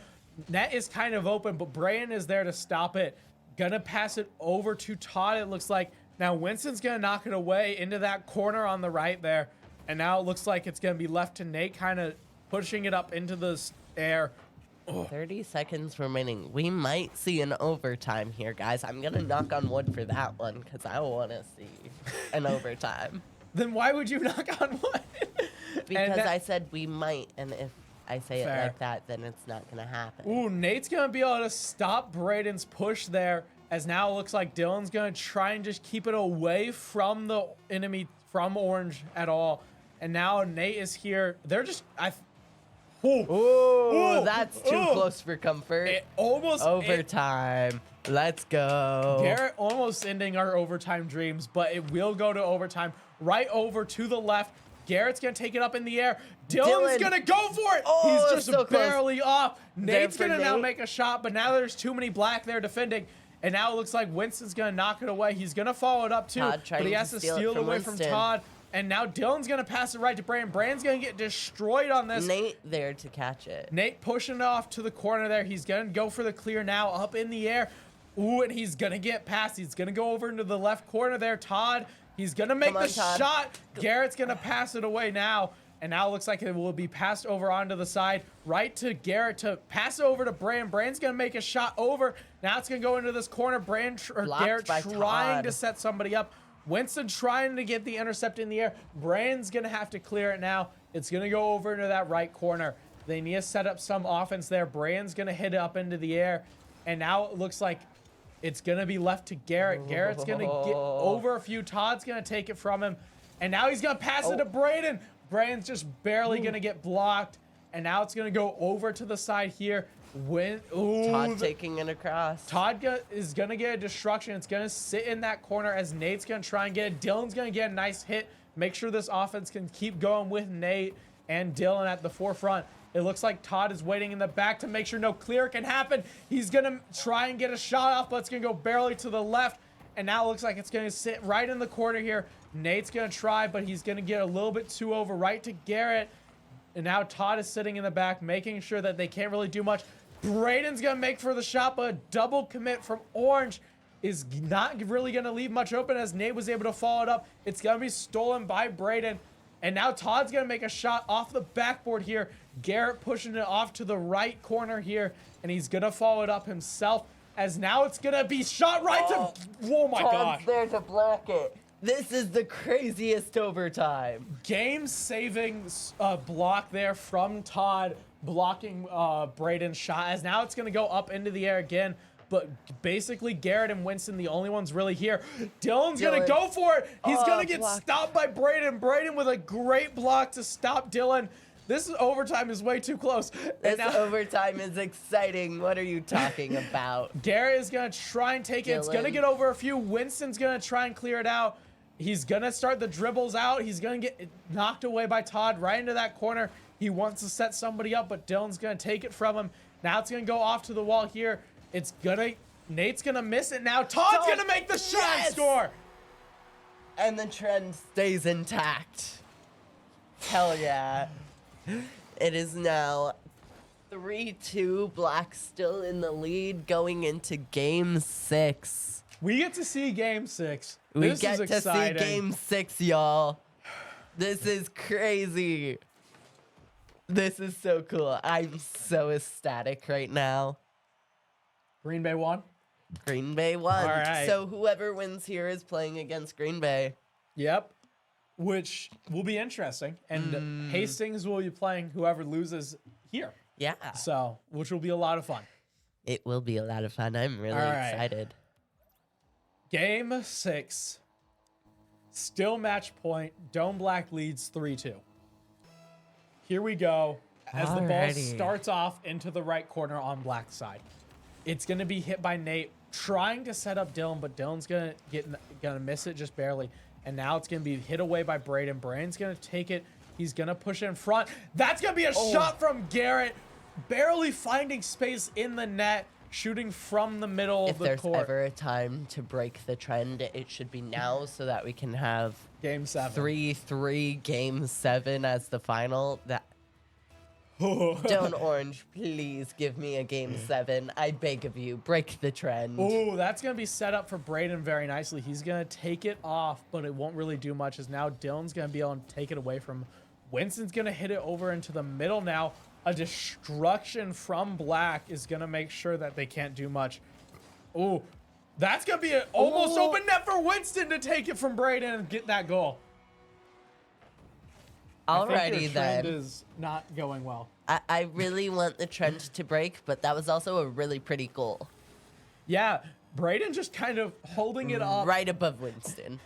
Net is kind of open, but Braden is there to stop it. Gonna pass it over to Todd, it looks like. Now Winston's gonna knock it away into that corner on the right there. And now it looks like it's gonna be left to Nate, kind of pushing it up into the air. 30 seconds remaining. We might see an overtime here, guys. I'm going to knock on wood for that one because I want to see an overtime. Then why would you knock on wood? Because I said we might, and if I say Fair. it like that, then it's not going to happen. Ooh, Nate's gonna be able to stop Braden's push there, as now it looks like Dylan's gonna try and just keep it away from the enemy, from Orange at all. And now Nate is here. They're just, Ooh, that's too close for comfort. It almost Overtime. Let's go. Garrett almost ending our overtime dreams, but it will go to overtime. Right over to the left. Garrett's going to take it up in the air. Dylan's going to go for it. Oh, He's just so close. barely off. Nate's for going to now Nate. make a shot, but now there's too many black there defending. And now it looks like Winston's going to knock it away. He's going to follow it up too, Todd but trying he to has to steal it steal from away from Winston. Todd. And now Dylan's going to pass it right to Brandon. Brandon's going to get destroyed on this. Nate there to catch it. Nate pushing it off to the corner there. He's going to go for the clear now, up in the air. Ooh, and he's going to get past. He's going to go over into the left corner there. Todd, he's going to make Come on, the Todd. shot. Garrett's going to pass it away now. And now it looks like it will be passed over onto the side. Right to Garrett to pass it over to Brandon. Brandon's going to make a shot over. Now it's going to go into this corner. Blocked Garrett by trying Todd. to set somebody up. Winston trying to get the intercept in the air. Brandon's going to have to clear it now. It's going to go over into that right corner. They need to set up some offense there. Brandon's going to hit it up into the air. And now it looks like it's going to be left to Garrett. Garrett's going to get over a few. Todd's going to take it from him. And now he's going to pass it to Braden. Braden's just barely going to get blocked. And now it's going to go over to the side here. Todd taking it across. Todd is going to get a destruction. It's going to sit in that corner as Nate's going to try and get it. Dylan's going to get a nice hit. Make sure this offense can keep going with Nate and Dylan at the forefront. It looks like Todd is waiting in the back to make sure no clear can happen. He's going to try and get a shot off, but it's going to go barely to the left. And now it looks like it's going to sit right in the corner here. Nate's going to try, but he's going to get a little bit too over right to Garrett. And now Todd is sitting in the back, making sure that they can't really do much. Braden's going to make for the shot, but a double commit from Orange is not really going to leave much open as Nate was able to follow it up. It's going to be stolen by Braden. And now Todd's going to make a shot off the backboard here. Garrett pushing it off to the right corner here, and he's going to follow it up himself as now it's going to be shot right to... Oh, my Todd's gosh. there to block it. This is the craziest overtime. Game-saving block there from Todd, blocking Braden's shot, as now it's going to go up into the air again. But basically, Garrett and Winston, the only ones really here. Dylan's going to go for it. He's going to get stopped by Braden. Braden with a great block to stop Dylan. This overtime is way too close. This overtime is exciting. What are you talking about? Garrett is going to try and take it. It's going to get over a few. Winston's going to try and clear it out. He's going to start the dribbles out. He's going to get knocked away by Todd right into that corner. He wants to set somebody up, but Dylan's going to take it from him. Now it's going to go off to the wall here. Nate's going to miss it now. Todd's going to make the shot and score. And the trend stays intact. Hell yeah. It is now 3-2. Black still in the lead going into game 6. We get to see game 6. We This get is to see exciting. game 6, y'all. This is crazy. This is so cool. I'm so ecstatic right now. Green Bay won. Green Bay won. All right. So whoever wins here is playing against Green Bay. Yep. Which will be interesting. And Hastings will be playing whoever loses here. Yeah. So, which will be a lot of fun. It will be a lot of fun. I'm really All right. excited. Game 6. Still match point. Dome Black leads 3-2. Here we go. As the ball Alrighty. starts off into the right corner on Black's side. It's going to be hit by Nate, trying to set up Dylan, but Dylan's gonna miss it just barely. And now it's going to be hit away by Braden. Braden's going to take it. He's going to push it in front. That's going to be a shot from Garrett. Barely finding space in the net. Shooting from the middle If of the there's court. ever a time to break the trend, it should be now so that we can have Game 7. 3-3 Game 7 as the final. Don't Orange, please give me a Game 7. I beg of you, break the trend. Ooh, that's going to be set up for Braden very nicely. He's going to take it off, but it won't really do much as now Dylan's going to be able to take it away from Winston's going to hit it over into the middle now. A destruction from Black is going to make sure that they can't do much. Ooh, that's going to be an almost open net for Winston to take it from Braden and get that goal. I think Alrighty your then. trend is not going well. I really want the trend to break, but that was also a really pretty goal. Yeah, Braden just kind of holding it up. Right above Winston.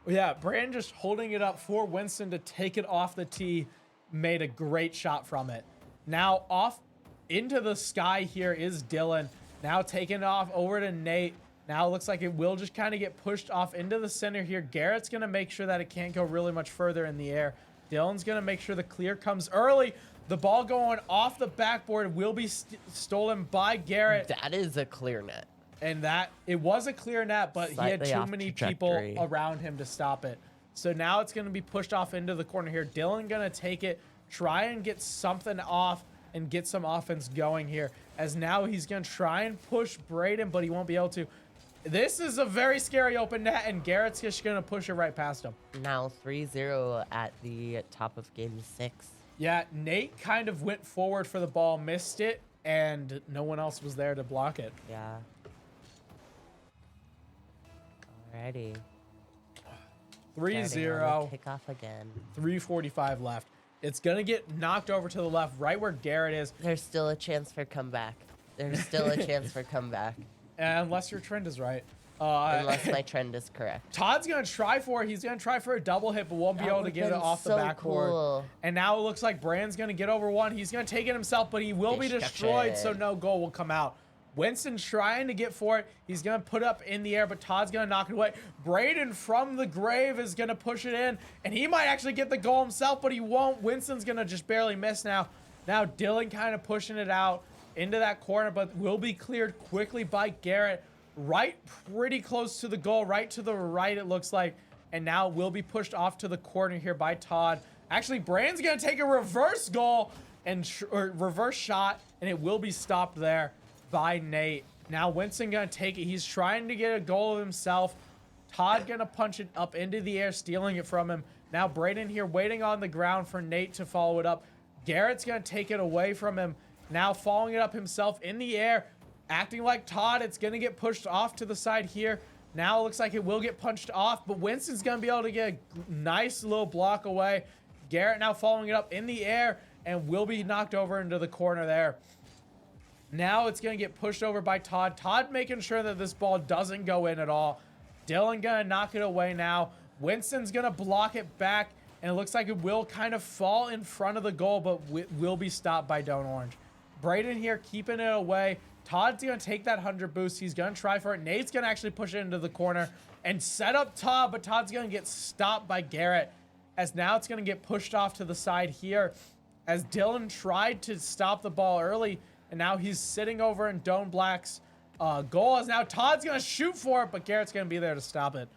Yeah, Braden just holding it up for Winston to take it off the tee. Made a great shot from it. Now off into the sky here is Dylan. Now taking it off over to Nate. Now it looks like it will just kind of get pushed off into the center here. Garrett's going to make sure that it can't go really much further in the air. Dylan's going to make sure the clear comes early. The ball going off the backboard will be stolen by Garrett. That is a clear net. And that, it was a clear net, but Slightly he had too off many trajectory. people around him to stop it. So now it's going to be pushed off into the corner here. Dylan going to take it, try and get something off and get some offense going here. As now he's going to try and push Braden, but he won't be able to. This is a very scary open net, and Garrett's just going to push it right past him. Now 3-0 at the top of Game 6. Yeah, Nate kind of went forward for the ball, missed it, and no one else was there to block it. Yeah. Alrighty. 3-0. Kick off again. 3:45 left. It's going to get knocked over to the left, right where Garrett is. There's still a chance for comeback. There's still a chance for comeback. Unless your trend is right. Unless my trend is correct. Todd's going to try for it. He's going to try for a double hit, but won't be That able to would've get it been off the so backboard. cool. And now it looks like Brand's going to get over one. He's going to take it himself, but he will be destroyed, so no goal will come out. Winston's trying to get for it. He's going to put up in the air, but Todd's going to knock it away. Braden from the grave is going to push it in, and he might actually get the goal himself, but he won't. Winston's going to just barely miss now. Now Dylan kind of pushing it out into that corner, but will be cleared quickly by Garrett. Right pretty close to the goal, right to the right it looks like. And now will be pushed off to the corner here by Todd. Actually, Brand's going to take a reverse goal and or reverse shot, and it will be stopped there by Nate. Now Winston going to take it. He's trying to get a goal of himself. Todd going to punch it up into the air, stealing it from him. Now Braden here waiting on the ground for Nate to follow it up. Garrett's going to take it away from him. Now following it up himself in the air. Acting like Todd, it's going to get pushed off to the side here. Now it looks like it will get punched off, but Winston's going to be able to get a nice little block away. Garrett now following it up in the air and will be knocked over into the corner there. Now it's going to get pushed over by Todd. Todd making sure that this ball doesn't go in at all. Dylan going to knock it away now. Winston's going to block it back, and it looks like it will kind of fall in front of the goal, but will be stopped by Doane Orange. Braden here keeping it away. Todd's going to take that 100 boost. He's going to try for it. Nate's going to actually push it into the corner and set up Todd, but Todd's going to get stopped by Garrett, as now it's going to get pushed off to the side here as Dylan tried to stop the ball early, and now he's sitting over in Doane Black's goal, as now Todd's going to shoot for it, but Garrett's going to be there to stop it.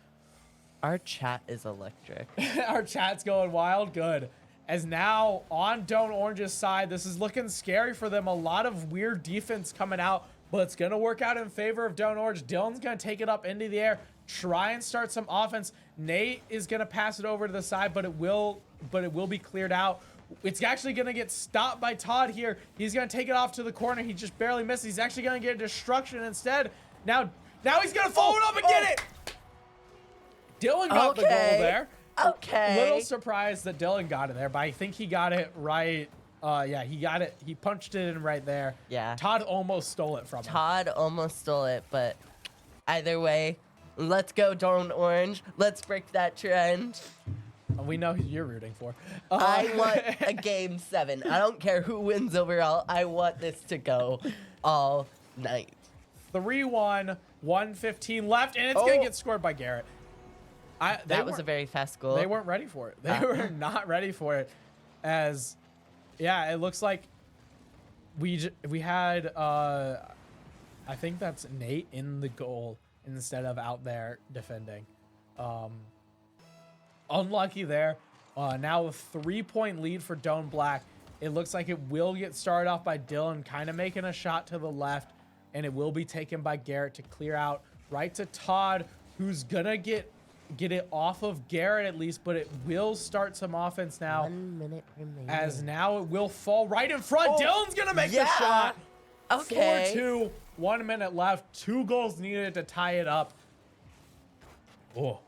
Our chat is electric. Our chat's going wild. Good. As now on Doane Orange's side, this is looking scary for them. A lot of weird defense coming out, but it's going to work out in favor of Doane Orange. Dylan's going to take it up into the air, try and start some offense. Nate is gonna pass it over to the side, but it will be cleared out. It's actually gonna get stopped by Todd here. He's gonna take it off to the corner. He just barely misses. He's actually gonna get a destruction instead. Now he's gonna follow it up and get it. Dylan got the goal there. Okay. Little surprised that Dylan got it there, but I think he got it right. Yeah, he got it. He punched it in right there. Yeah. Todd almost stole it from him. Todd almost stole it, but either way, let's go Doane Orange. Let's break that trend. We know who you're rooting for. I want a game 7. I don't care who wins overall. I want this to go all night. 3-1, 1:15 left, and it's going to get scored by Garrett. That was a very fast goal. They weren't ready for it. They were not ready for it. As, yeah, it looks like we had, I think that's Nate in the goal instead of out there defending. Unlucky there. Now a 3-point lead for Doane Black. It looks like it will get started off by Dylan, kind of making a shot to the left, and it will be taken by Garrett to clear out right to Todd, who's gonna get it off of Garrett at least, but it will start some offense now. 1 minute remaining. As now it will fall right in front. Dylan's gonna make the shot. Okay. 4-2, 1 minute left. 2 goals needed to tie it up. Oh.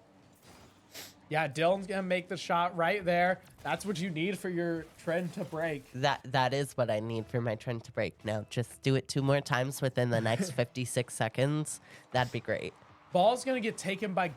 Yeah, Dylan's gonna make the shot right there. That's what you need for your trend to break. That is what I need for my trend to break. Now, just do it 2 more times within the next 56 seconds. That'd be great. Ball's gonna get taken by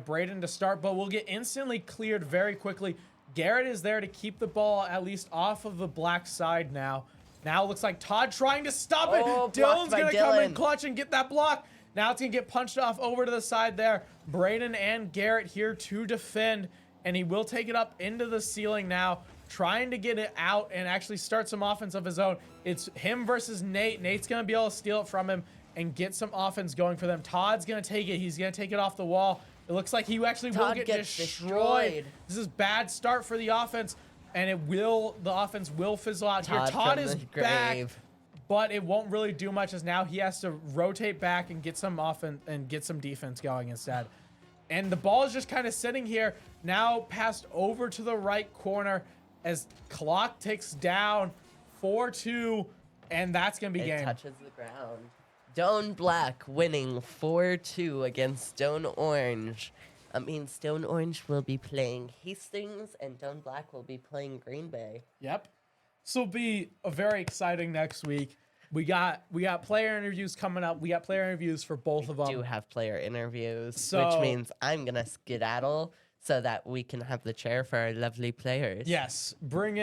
Braden to start, but will get instantly cleared very quickly. Garrett is there to keep the ball at least off of the black side now. Now it looks like Todd trying to stop it. Dylan's gonna come in clutch and get that block. Now it's gonna get punched off over to the side there. Braden and Garrett here to defend, and he will take it up into the ceiling now, trying to get it out and actually start some offense of his own. It's him versus Nate. Nate's gonna be able to steal it from him and get some offense going for them. Todd's gonna take it. He's gonna take it off the wall. It looks like he actually will get destroyed. This is bad start for the offense, and the offense will fizzle out here. Todd is back, but it won't really do much as now he has to rotate back and get some offense and get some defense going instead. And the ball is just kind of sitting here, now passed over to the right corner as clock ticks down 4-2, and that's going to be game. It touches the ground. Doane Black winning 4-2 against Doane Orange. That means Doane Orange will be playing Hastings and Doane Black will be playing Green Bay. Yep. This will be a very exciting next week. We got player interviews coming up. We got player interviews for both of them. We do have player interviews, So- which means I'm going to skedaddle so that we can have the chair for our lovely players. Yes. Bring me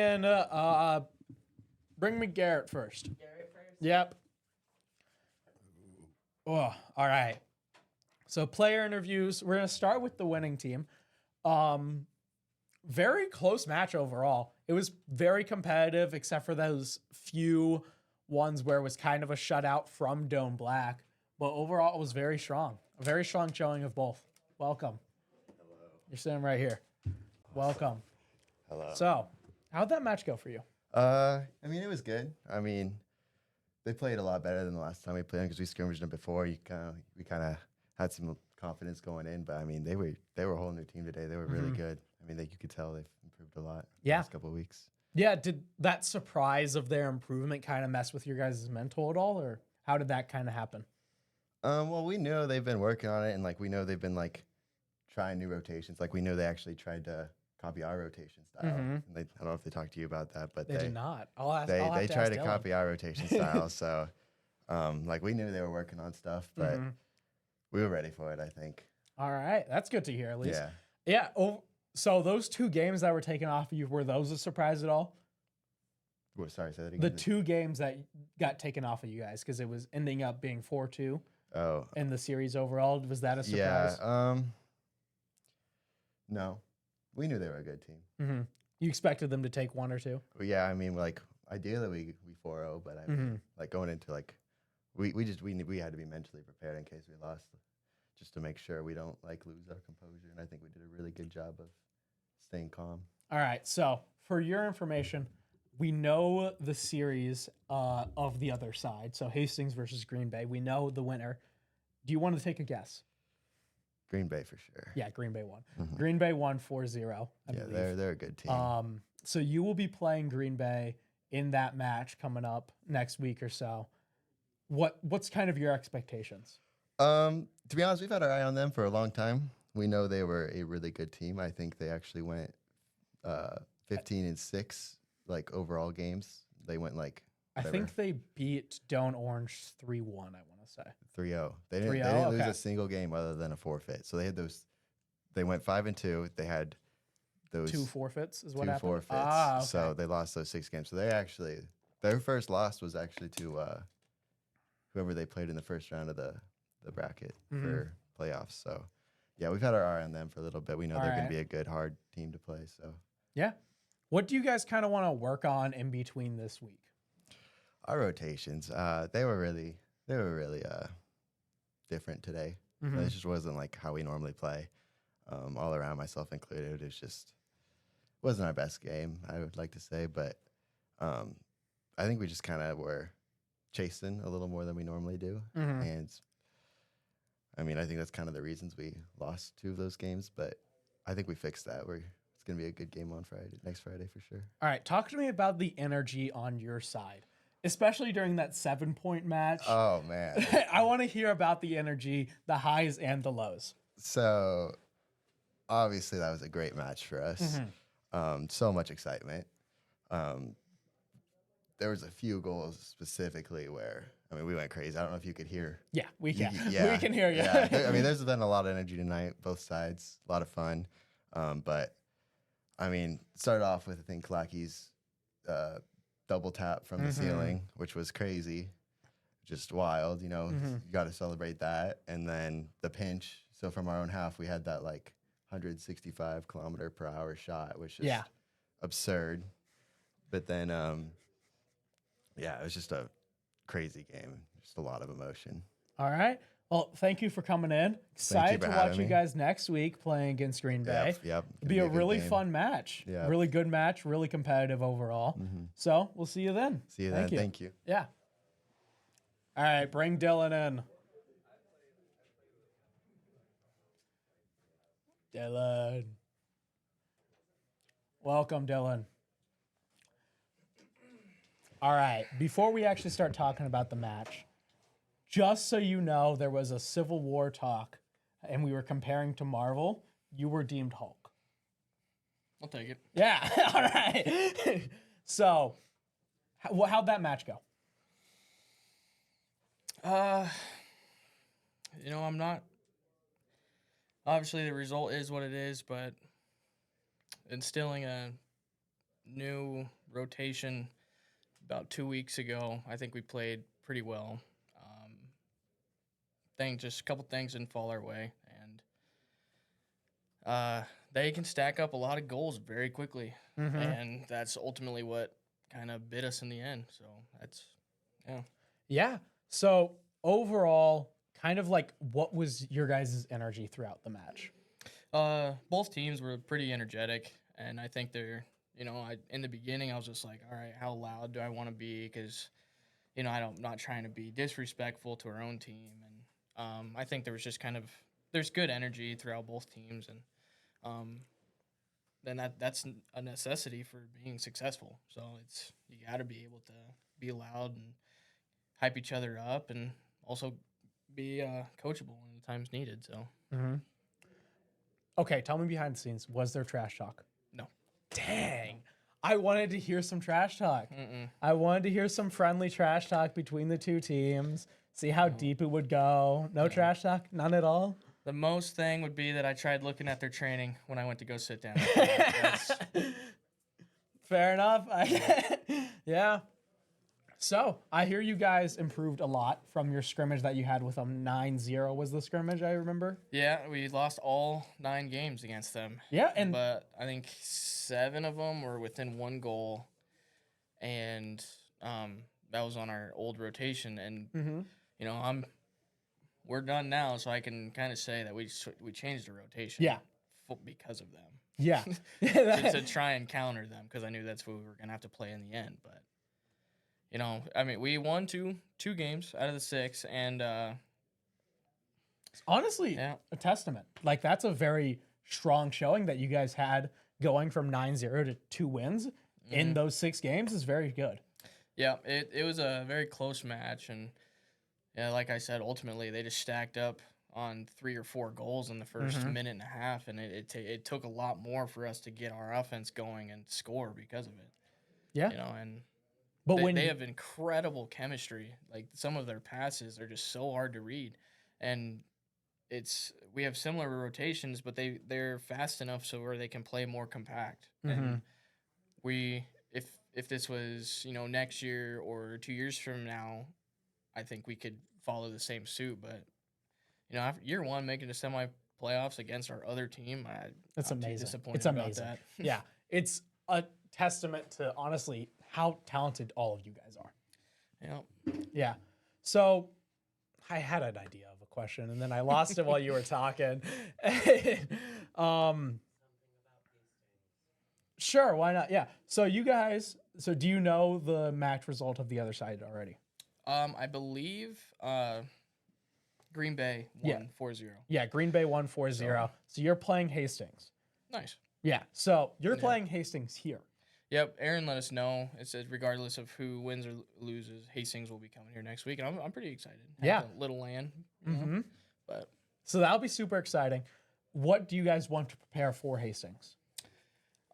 Garrett first. Garrett first? Yep. Oh, all right. So player interviews. We're gonna start with the winning team. Very close match overall. It was very competitive, except for those few ones where it was kind of a shutout from Doane Black. But overall, it was very strong. A very strong showing of both. Welcome. Hello. You're sitting right here. Welcome. Hello. So, how'd that match go for you? I mean, it was good. I mean, they played a lot better than the last time we played them because we scrimmaged them before. We kind of had some confidence going in, but I mean, they were a whole new team today. They were really good. I mean, you could tell they've improved a lot. The last couple of weeks. Yeah, did that surprise of their improvement kind of mess with your guys' mental at all, or how did that kind of happen? Well, we know they've been working on it, and like we know they've been like trying new rotations. Like we know they actually tried to copy our rotation style. And I don't know if they talked to you about that, but They did not. They tried to copy our rotation style. So, like we knew they were working on stuff, but we were ready for it. I think. All right, that's good to hear at least. Yeah. Yeah. Oh, so those 2 games that were taken off of you, were those a surprise at all? Well, sorry, say that again. The 2 games that got taken off of you guys, because it was ending up being 4-2 in the series overall. Was that a surprise? Yeah. No, we knew they were a good team. You expected them to take 1 or 2? Well, yeah, I mean, like ideally we 4-0, but I mean, like going into like we had to be mentally prepared in case we lost, just to make sure we don't like lose our composure. And I think we did a really good job of staying calm. All right. So for your information, we know the series of the other side. So Hastings versus Green Bay. We know the winner. Do you want to take a guess? Green Bay for sure. Yeah, Green Bay won. Mhm. Green Bay won 4-0, I Yeah, believe. they're a good team. So you will be playing Green Bay in that match coming up next week or so. What's kind of your expectations? To be honest, we've had our eye on them for a long time. We know they were a really good team. I think they actually went 15-6 like overall games. They went like I whatever, think they beat Doane Orange 3-1, I want to say. 3-0. They didn't 3-0? lose Okay. a single game other than a forfeit. So they had those. They went 5-2. They had those 2 forfeits is what two happened? forfeits. Ah, okay. So they lost those 6 games. So they actually their first loss was actually to whoever they played in the first round of the bracket for playoffs. So yeah, we've had our eye on them for a little bit. We know they're going Alright. to be a good hard team to play. So Yeah. What do you guys kind of want to work on in between this week? our rotations, they were really different today. It just wasn't like how we normally play. All around, myself included, it just wasn't our best game, I would like to say. But I think we just kind of were chasing a little more than we normally do. And I mean, I think that's kind of the reasons we lost 2 of those games. But I think we fixed that. It's going to be a good game on next Friday for sure. All right, talk to me about the energy on your side, especially during that 7-point match. Oh, man. I want to hear about the energy, the highs and the lows. So obviously that was a great match for us. So much excitement. There was a few goals specifically where, I mean, we went crazy. I don't know if you could hear. Yeah, we can. Yeah, We can hear you. Yeah, I mean, there's been a lot of energy tonight, both sides, a lot of fun. But I mean, it started off with, I think, Klacky's double tap from the ceiling, which was crazy, just wild. You know, you got to celebrate that. And then the pinch. So from our own half, we had that like 165 km/h shot, which is absurd. But then, yeah, it was just a crazy game. Just a lot of emotion. All right. Well, thank you for coming in. Excited for to having watch you me. guys next week playing against Green Bay. Yep. It'll be a really fun match. Yeah. Really good match, really competitive overall. So we'll see you then. See you then. Thank you. Yeah. All right, bring Dylan in. Dylan. Welcome, Dylan. All right, before we actually start talking about the match, just so you know, there was a Civil War talk, and we were comparing to Marvel. You were deemed Hulk. I'll take it. Yeah, all right. So, how'd that match go? You know, I'm not. Obviously, the result is what it is, but instilling a new rotation about 2 weeks ago, I think we played pretty well. Just a couple things didn't fall our way, and they can stack up a lot of goals very quickly, and that's ultimately what kind of bit us in the end. So that's, yeah. Yeah. So overall, kind of like, what was your guys' energy throughout the match? Both teams were pretty energetic, and I think they're, you know, in the beginning I was just like, all right, how loud do I want to be? Because, you know, I'm not trying to be disrespectful to our own team, and I think there was just kind of, there's good energy throughout both teams, and then that's a necessity for being successful. So you got to be able to be loud and hype each other up, and also be coachable when the time's needed. So Okay, tell me behind the scenes. Was there trash talk? no. Dang. I wanted to hear some trash talk. I wanted to hear some friendly trash talk between the two teams, see how deep it would go. No trash talk? None at all? The most thing would be that I tried looking at their training when I went to go sit down. Fair enough. Yeah. So, I hear you guys improved a lot from your scrimmage that you had with them. 9-0 was the scrimmage, I remember. Yeah, we lost all 9 games against them. Yeah, and But I think 7 of them were within 1 goal, and that was on our old rotation. And you know, we're done now, so I can kind of say that we changed the rotation. Yeah. Because of them. yeah. to try and counter them, because I knew that's what we were gonna have to play in the end. But you know, I mean, we won two games out of the 6, and Honestly, Yeah. a testament. Like, that's a very strong showing that you guys had going from 9-0 to 2 wins in those 6 games is very good. Yeah, it was a very close match, and yeah, like I said, ultimately they just stacked up on 3 or 4 goals in the first minute and a half, and it took a lot more for us to get our offense going and score because of it. Yeah. You know, and But they have incredible chemistry. Like, some of their passes are just so hard to read, and we have similar rotations, but they're fast enough so where they can play more compact. And if this was next year or 2 years from now, I think we could follow the same suit. But after year one, making the semi playoffs against our other team, It's I'm too amazing. disappointed It's about amazing. that. Yeah. It's a testament to, honestly, how talented all of you guys are. Yeah. Yeah. So I had an idea of a question and then I lost it while you were talking. Sure, why not? Yeah. So you guys, do you know the match result of the other side already? I believe Green Bay won 4-0. Yeah, Green Bay won 4-0. So you're playing Hastings. Nice. Yeah. So you're playing Hastings here. Yep, Aaron let us know. It says regardless of who wins or loses, Hastings will be coming here next week, and I'm pretty excited. Yeah. Have a little land, you know? But So that'll be super exciting. What do you guys want to prepare for Hastings?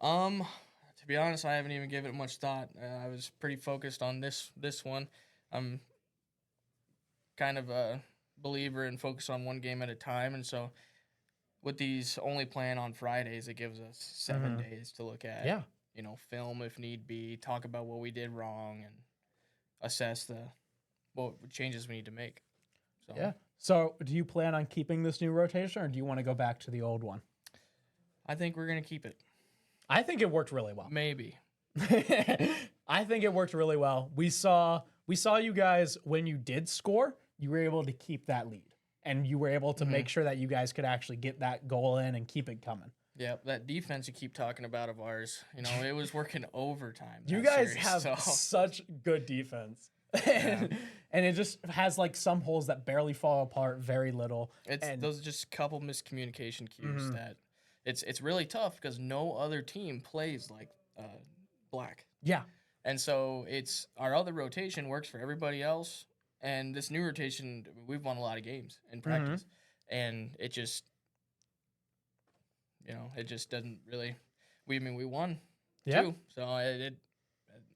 to be honest, I haven't even given it much thought. I was pretty focused on this one. I'm kind of a believer in focus on one game at a time, and so with these only playing on Fridays, it gives us 7 days to look at. Yeah. Film if need be, talk about what we did wrong, and assess what changes we need to make. So Yeah. So do you plan on keeping this new rotation or do you want to go back to the old one? I think we're gonna keep it. I think it worked really well. Maybe. I think it worked really well. We saw you guys when you did score, you were able to keep that lead. And you were able to make sure that you guys could actually get that goal in and keep it coming. Yeah, that defense you keep talking about of ours, it was working overtime. You that guys series, have so. such good defense. And it just has like some holes that barely fall apart, very little. Those are just a couple miscommunication cues that it's really tough because no other team plays like black. Yeah. And so it's our other rotation works for everybody else. And this new rotation, we've won a lot of games in practice. And it just, it just doesn't really. We won too. So I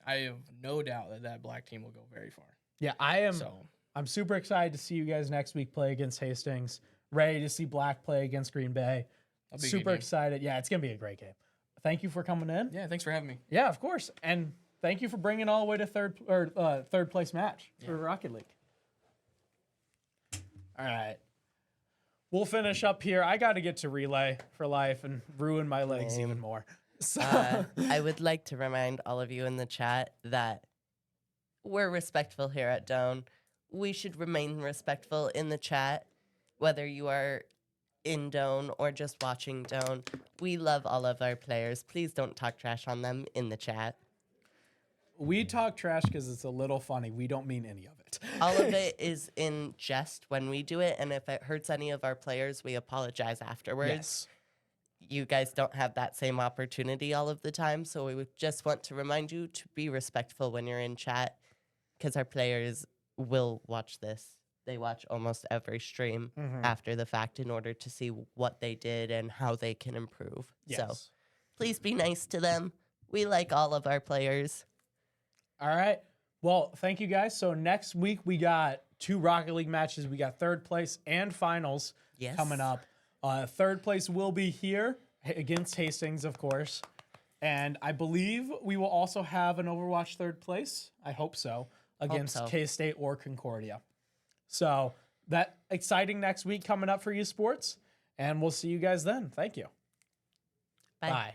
have no doubt that black team will go very far. Yeah, I'm super excited to see you guys next week play against Hastings. Ready to see black play against Green Bay. Super excited. Yeah, it's going to be a great game. Thank you for coming in. Yeah, thanks for having me. Yeah, of course. And thank you for bringing it all the way to third place match for Rocket League. All right. We'll finish up here. I got to get to relay for life and ruin my legs even more. So I would like to remind all of you in the chat that we're respectful here at Doane. We should remain respectful in the chat, whether you are in Doane or just watching Doane. We love all of our players. Please don't talk trash on them in the chat. we talk trash because it's a little funny. We don't mean any of it. All of it is in jest when we do it, and if it hurts any of our players, we apologize afterwards. Yes. You guys don't have that same opportunity all of the time, so we would just want to remind you to be respectful when you're in chat, because our players will watch this. They watch almost every stream after the fact in order to see what they did and how they can improve. Yes. So please be nice to them. We like all of our players. All right. Well, thank you guys. So next week we got 2 Rocket League matches. We got third place and finals coming up. Third place will be here against Hastings, of course. And I believe we will also have an Overwatch third place. I hope so. Against K-State or Concordia. So that exciting next week coming up for you sports. And we'll see you guys then. Thank you. Bye. Bye.